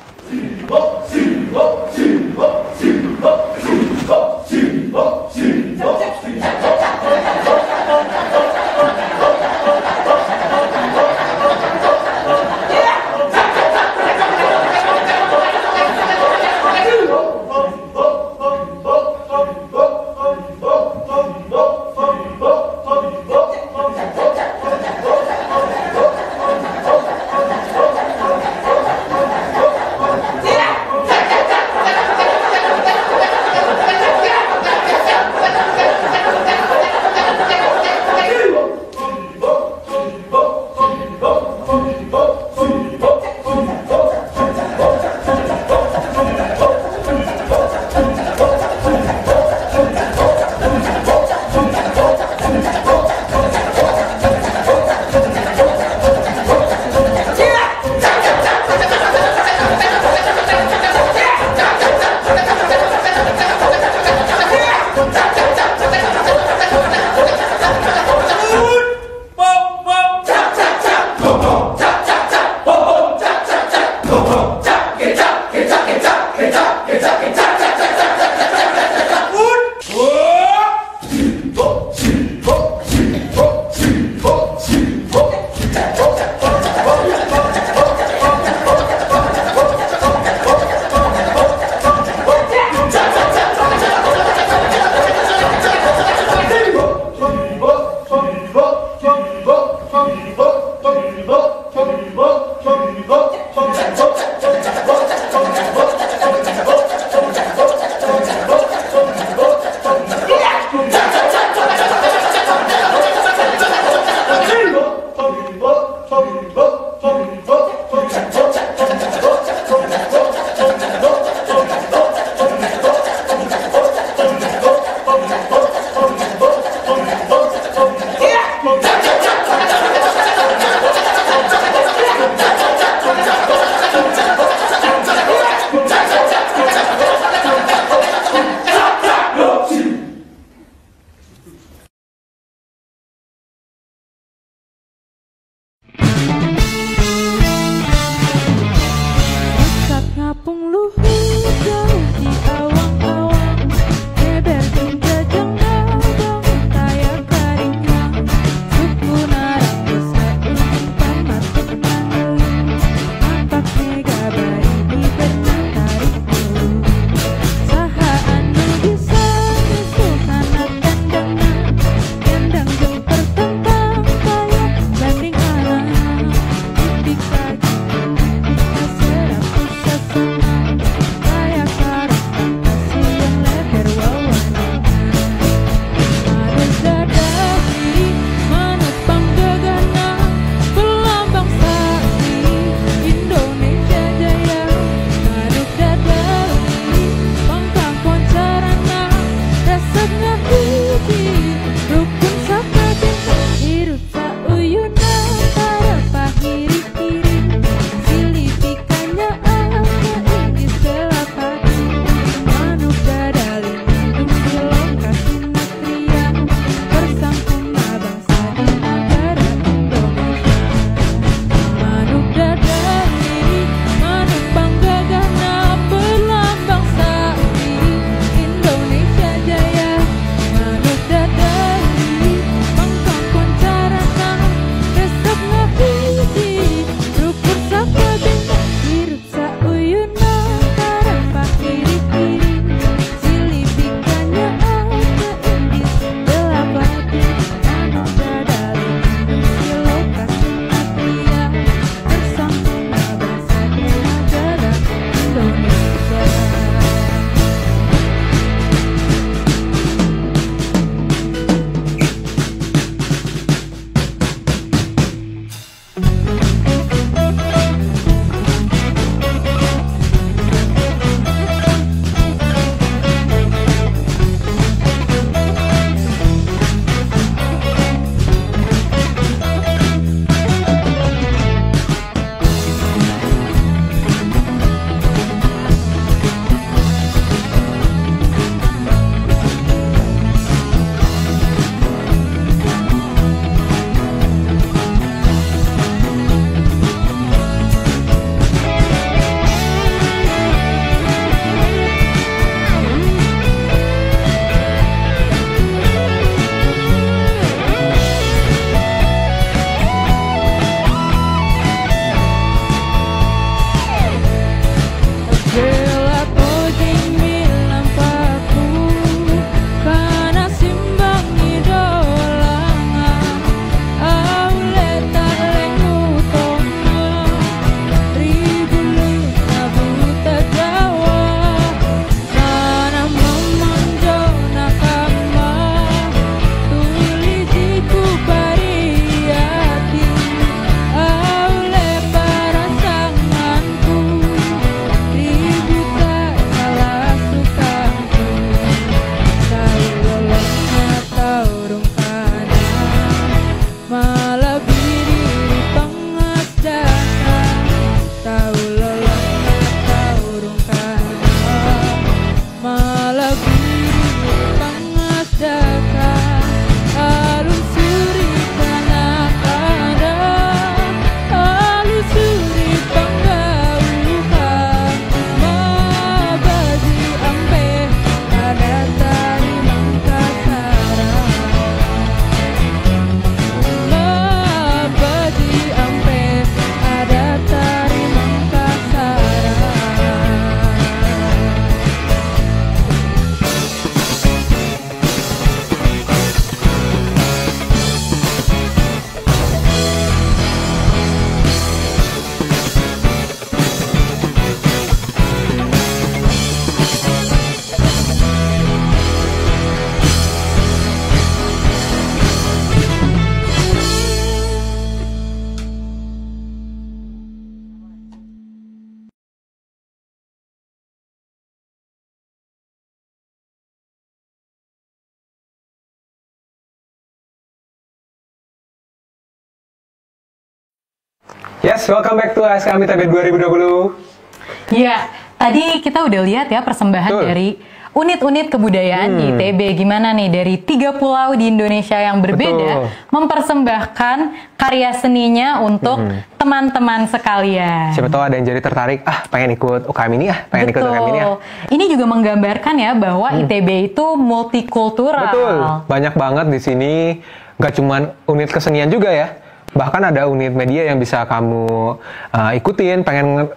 Yes, welcome back to ASKM ITB 2020.
Ya, tadi kita udah lihat ya persembahan dari unit-unit kebudayaan di ITB. Gimana nih dari 3 pulau di Indonesia yang berbeda mempersembahkan karya seninya untuk teman-teman sekalian.
Siapa tahu ada yang jadi tertarik, pengen ikut UKM ini pengen ikut UKM ini
Ini juga menggambarkan ya bahwa ITB itu multikultural.
Betul, banyak banget di sini. Gak cuman unit kesenian juga ya. Bahkan ada unit media yang bisa kamu ikutin, pengen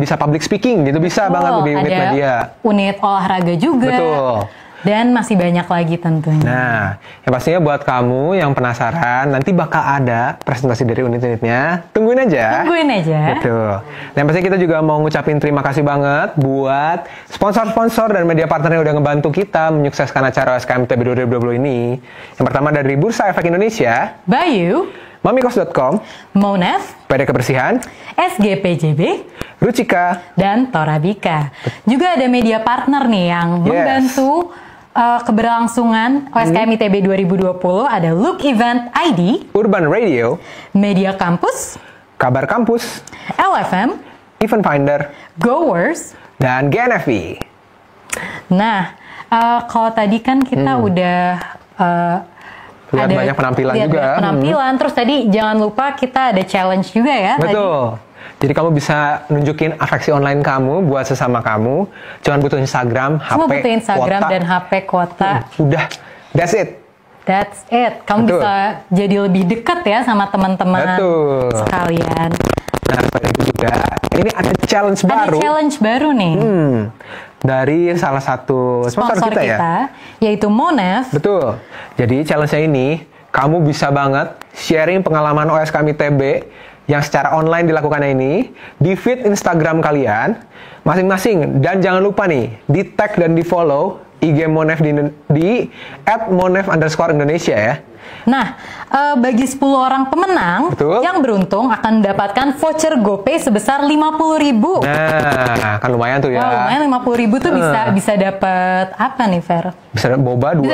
bisa public speaking gitu, bisa banget di unit media.
Unit olahraga juga.
Betul.
Dan masih banyak lagi tentunya.
Nah, yang pastinya buat kamu yang penasaran, nanti bakal ada presentasi dari unit-unitnya. Tungguin aja. Betul. Dan yang pasti kita juga mau ngucapin terima kasih banget buat sponsor-sponsor dan media partner yang udah ngebantu kita menyukseskan acara ASKM ITB 2020 ini. Yang pertama dari Bursa Efek Indonesia,
Bayu,
Mamikos.com,
Monef,
PD Kebersihan,
SGPJB,
Rucika,
dan Torabika. Juga ada media partner nih yang membantu keberlangsungan OSKM ITB 2020. Ada Look Event ID,
Urban Radio,
Media Kampus,
Kabar Kampus,
LFM,
Event Finder,
Goers,
dan GNFI.
Nah, kalau tadi kan kita udah
lihat banyak penampilan juga.
Penampilan, terus tadi jangan lupa kita ada challenge juga ya.
Betul. Jadi kamu bisa nunjukin afeksi online kamu buat sesama kamu. Cuman butuh Instagram, HP,
Instagram
kuota.
Dan HP kuota.
Udah, that's it.
That's it. Kamu bisa jadi lebih dekat ya sama teman-teman sekalian.
Nah, seperti itu juga. Ini ada challenge baru.
Ada challenge baru nih.
Dari salah satu sponsor kita ya,
yaitu Monef.
Betul. Jadi challenge-nya ini, kamu bisa banget sharing pengalaman OSKM ITB yang secara online dilakukannya ini di feed Instagram kalian masing-masing. Dan jangan lupa nih, di tag dan di follow IG Monef di @monef_Indonesia ya.
Nah, bagi 10 orang pemenang yang beruntung akan mendapatkan voucher GoPay sebesar 50.000.
Nah, kan lumayan tuh ya.
Lumayan 50.000 tuh bisa dapat apa nih, Fer?
Bisa boba 2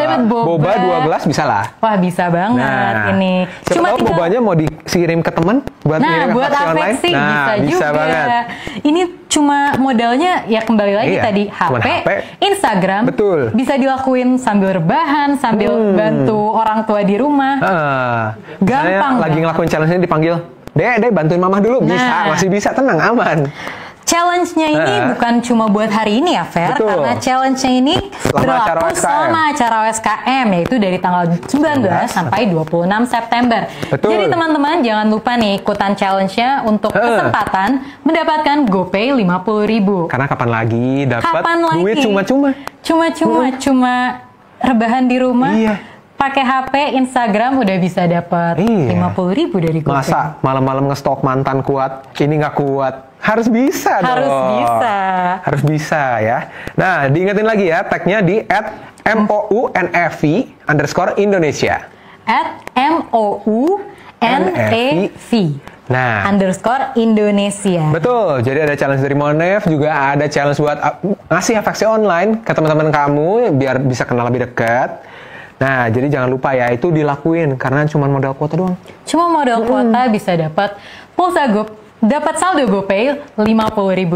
gelas bisa lah.
Wah, bisa banget ini.
Cuma bobanya mau dikirim ke teman buat ngirim
buat afeksi online. Bisa juga. Banget. Ini cuma modalnya ya kembali lagi tadi HP, Instagram.
Betul.
Bisa dilakuin sambil rebahan, sambil bantu orang tua di rumah. Gampang.
Lagi ngelakuin challenge-nya dipanggil, Dek, bantuin mama dulu. Masih bisa, tenang, aman.
Challenge-nya ini bukan cuma buat hari ini ya, Fer. Karena challenge-nya ini berlaku selama acara OSKM, yaitu dari tanggal 19 sampai 26 September. Jadi teman-teman jangan lupa nih ikutan challenge-nya untuk kesempatan mendapatkan GoPay 50.000.
Karena kapan lagi dapat duit cuma-cuma.
Cuma rebahan di rumah. Pakai HP, Instagram udah bisa dapat 50.000 dari GoPay.
Masa malam-malam ngestok mantan kuat, ini nggak kuat? Harus bisa dong. Harus bisa ya. Nah, diingetin lagi ya, tagnya di @MOUNEV_Indonesia.
@MOUNEV.
Nah,
_Indonesia.
Betul, jadi ada challenge dari Monef, juga ada challenge buat ngasih afeksi online ke teman-teman kamu biar bisa kenal lebih dekat. Nah, jadi jangan lupa ya, itu dilakuin karena cuma modal kuota doang.
Cuma modal kuota bisa dapat dapat saldo GoPay Rp50.000.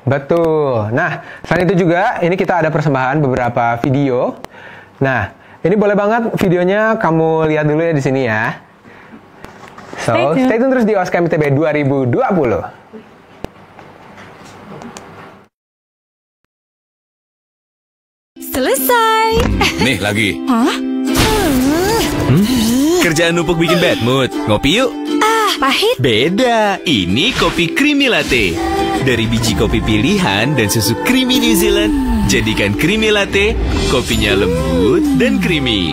Betul. Nah, selain itu juga ini kita ada persembahan beberapa video. Nah, ini boleh banget videonya kamu lihat dulu ya di sini ya. So, stay tune terus di OSKM ITB 2020.
Selesai.
Nih lagi.
Hah?
Kerjaan numpuk bikin bad mood. Ngopi yuk.
Pahit.
Beda. Ini kopi creamy latte. Dari biji kopi pilihan dan susu creamy New Zealand. Jadikan creamy latte, kopinya lembut dan creamy.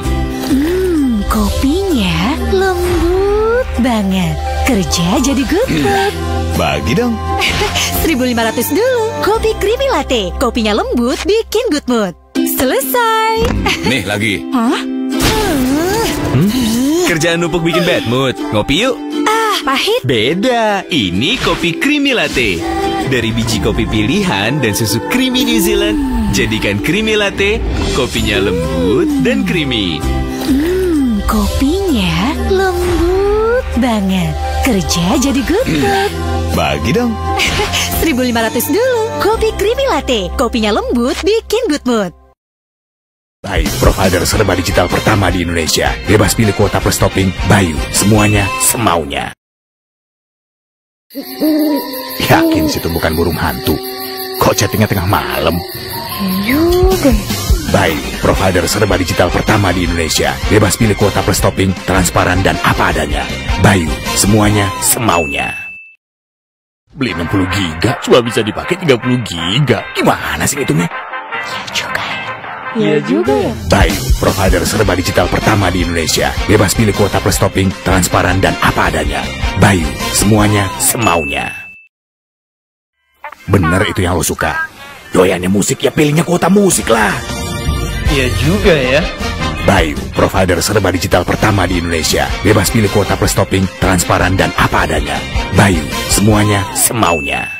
Kopinya lembut banget. Kerja jadi good mood.
Bagi dong.
1.500 dulu. Kopi creamy latte. Kopinya lembut, bikin good mood. Selesai.
Nih lagi.
Hah?
Kerjaan numpuk bikin bad mood. Ngopi yuk.
Pahit.
Beda. Ini kopi creamy latte. Dari biji kopi pilihan dan susu creamy New Zealand. Jadikan creamy latte, kopinya lembut dan creamy.
Kopinya lembut banget. kerja jadi good mood.
Bagi dong.
1.500 dulu. Kopi Creamy Latte. Kopinya lembut, bikin good mood.
Bayu, provider serba digital pertama di Indonesia. Bebas pilih kuota plus topping. Bayu, semuanya semaunya. Yakin situ bukan burung hantu? Kok chattingnya tengah malam?
Juga.
Bayu, provider serba digital pertama di Indonesia. Bebas pilih kuota plus topping, transparan dan apa adanya. Bayu, semuanya semaunya. Beli 60 giga, cuma bisa dipakai 30 giga. Gimana sih hitungnya?
Iya juga ya.
Bayu, provider serba digital pertama di Indonesia. Bebas pilih kuota plus topping, transparan dan apa adanya. Bayu, semuanya semaunya. Bener itu yang lo suka. Doyannya musik ya pilihnya kuota musik lah.
Iya juga ya.
Bayu, provider serba digital pertama di Indonesia. Bebas pilih kuota plus topping, transparan dan apa adanya. Bayu, semuanya semaunya.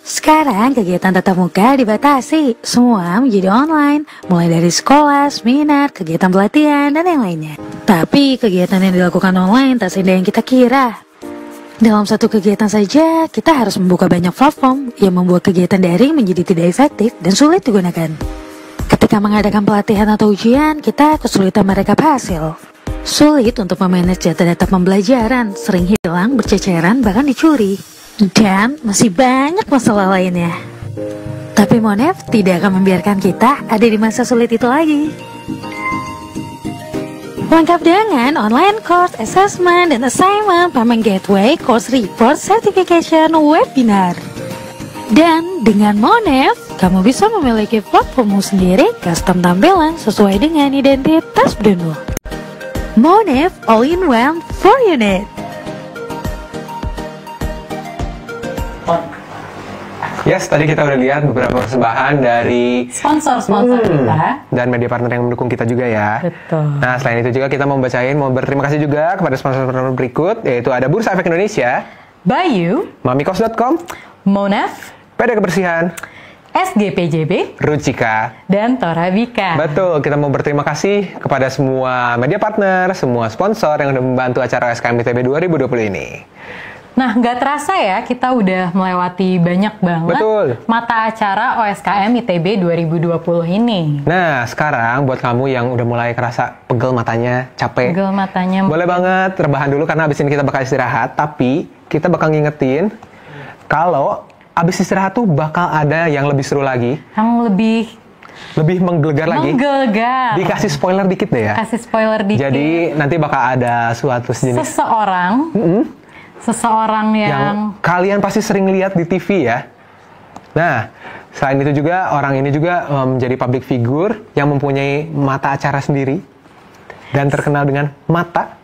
Sekarang kegiatan tatap muka dibatasi, semua menjadi online, mulai dari sekolah, seminar, kegiatan pelatihan, dan yang lainnya. Tapi kegiatan yang dilakukan online tak seindah yang kita kira. Dalam satu kegiatan saja, kita harus membuka banyak platform yang membuat kegiatan daring menjadi tidak efektif dan sulit digunakan. Ketika mengadakan pelatihan atau ujian, kita kesulitan merekap hasil. Sulit untuk memanage data-data pembelajaran, sering hilang, berceceran, bahkan dicuri. Dan masih banyak masalah lainnya. Tapi Monef tidak akan membiarkan kita ada di masa sulit itu lagi. Lengkap dengan online course, assessment, dan assignment, payment gateway, course report, certification, webinar. Dan dengan Monef, kamu bisa memiliki platformmu sendiri, custom tampilan sesuai dengan identitas brandmu. Monef all-in-one for you need.
Yes, tadi kita udah lihat beberapa persembahan dari
sponsor-sponsor kita
dan media partner yang mendukung kita juga ya.
Betul.
Nah, selain itu juga kita mau berterima kasih juga kepada sponsor-sponsor berikut, yaitu ada Bursa Efek Indonesia,
Bayu,
Mamikos.com,
Monef,
PD Kebersihan,
SGPJB,
Rucika,
dan Torabika.
Betul, kita mau berterima kasih kepada semua media partner, semua sponsor yang udah membantu acara OSKM ITB 2020 ini.
Nah, nggak terasa ya, kita udah melewati banyak banget mata acara OSKM ITB 2020 ini.
Nah, sekarang buat kamu yang udah mulai kerasa pegel matanya, capek.
Pegel matanya.
Boleh banget, rebahan dulu karena abis ini kita bakal istirahat. Tapi, kita bakal ngingetin kalau abis istirahat tuh bakal ada yang lebih seru lagi.
Yang lebih
menggelegar lagi.
Menggelegar.
Dikasih spoiler dikit deh ya.
Kasih spoiler dikit.
Jadi, nanti bakal ada suatu jenis
seseorang yang
kalian pasti sering lihat di TV ya. Nah, selain itu juga orang ini juga menjadi public figure yang mempunyai mata acara sendiri dan terkenal dengan mata.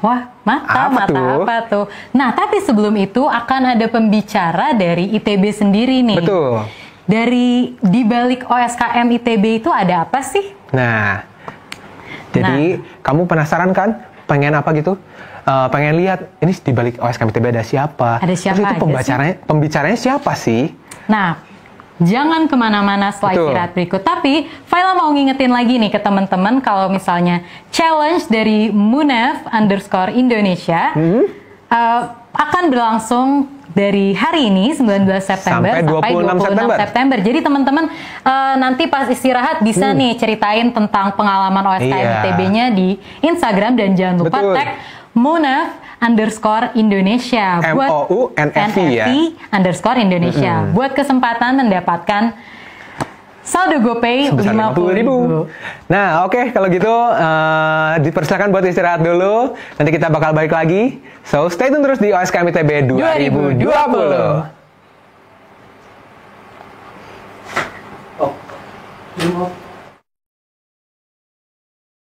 Wah, mata apa tuh? Nah, tapi sebelum itu akan ada pembicara dari ITB sendiri nih.
Betul.
Dari di balik OSKM ITB itu ada apa sih?
Nah, jadi kamu penasaran kan? Pengen apa gitu? Pengen lihat ini di balik OSKM ITB ada siapa?
Ada siapa?
Terus itu pembicaranya siapa sih?
Nah, jangan kemana-mana setelah istirahat berikut. Tapi, Faila mau ngingetin lagi nih ke teman-teman kalau misalnya challenge dari Munef_Indonesia akan berlangsung dari hari ini 19 September sampai 26 September. Jadi teman-teman nanti pas istirahat bisa nih ceritain tentang pengalaman OSKM ITB-nya di Instagram dan jangan lupa tag Munef_Indonesia buat MOUNFI_Indonesia buat kesempatan mendapatkan saldo GoPay 50.000.
Nah, oke, kalau gitu dipersilakan buat istirahat dulu. Nanti kita bakal balik lagi. So, stay tune terus di OSKM ITB 2020.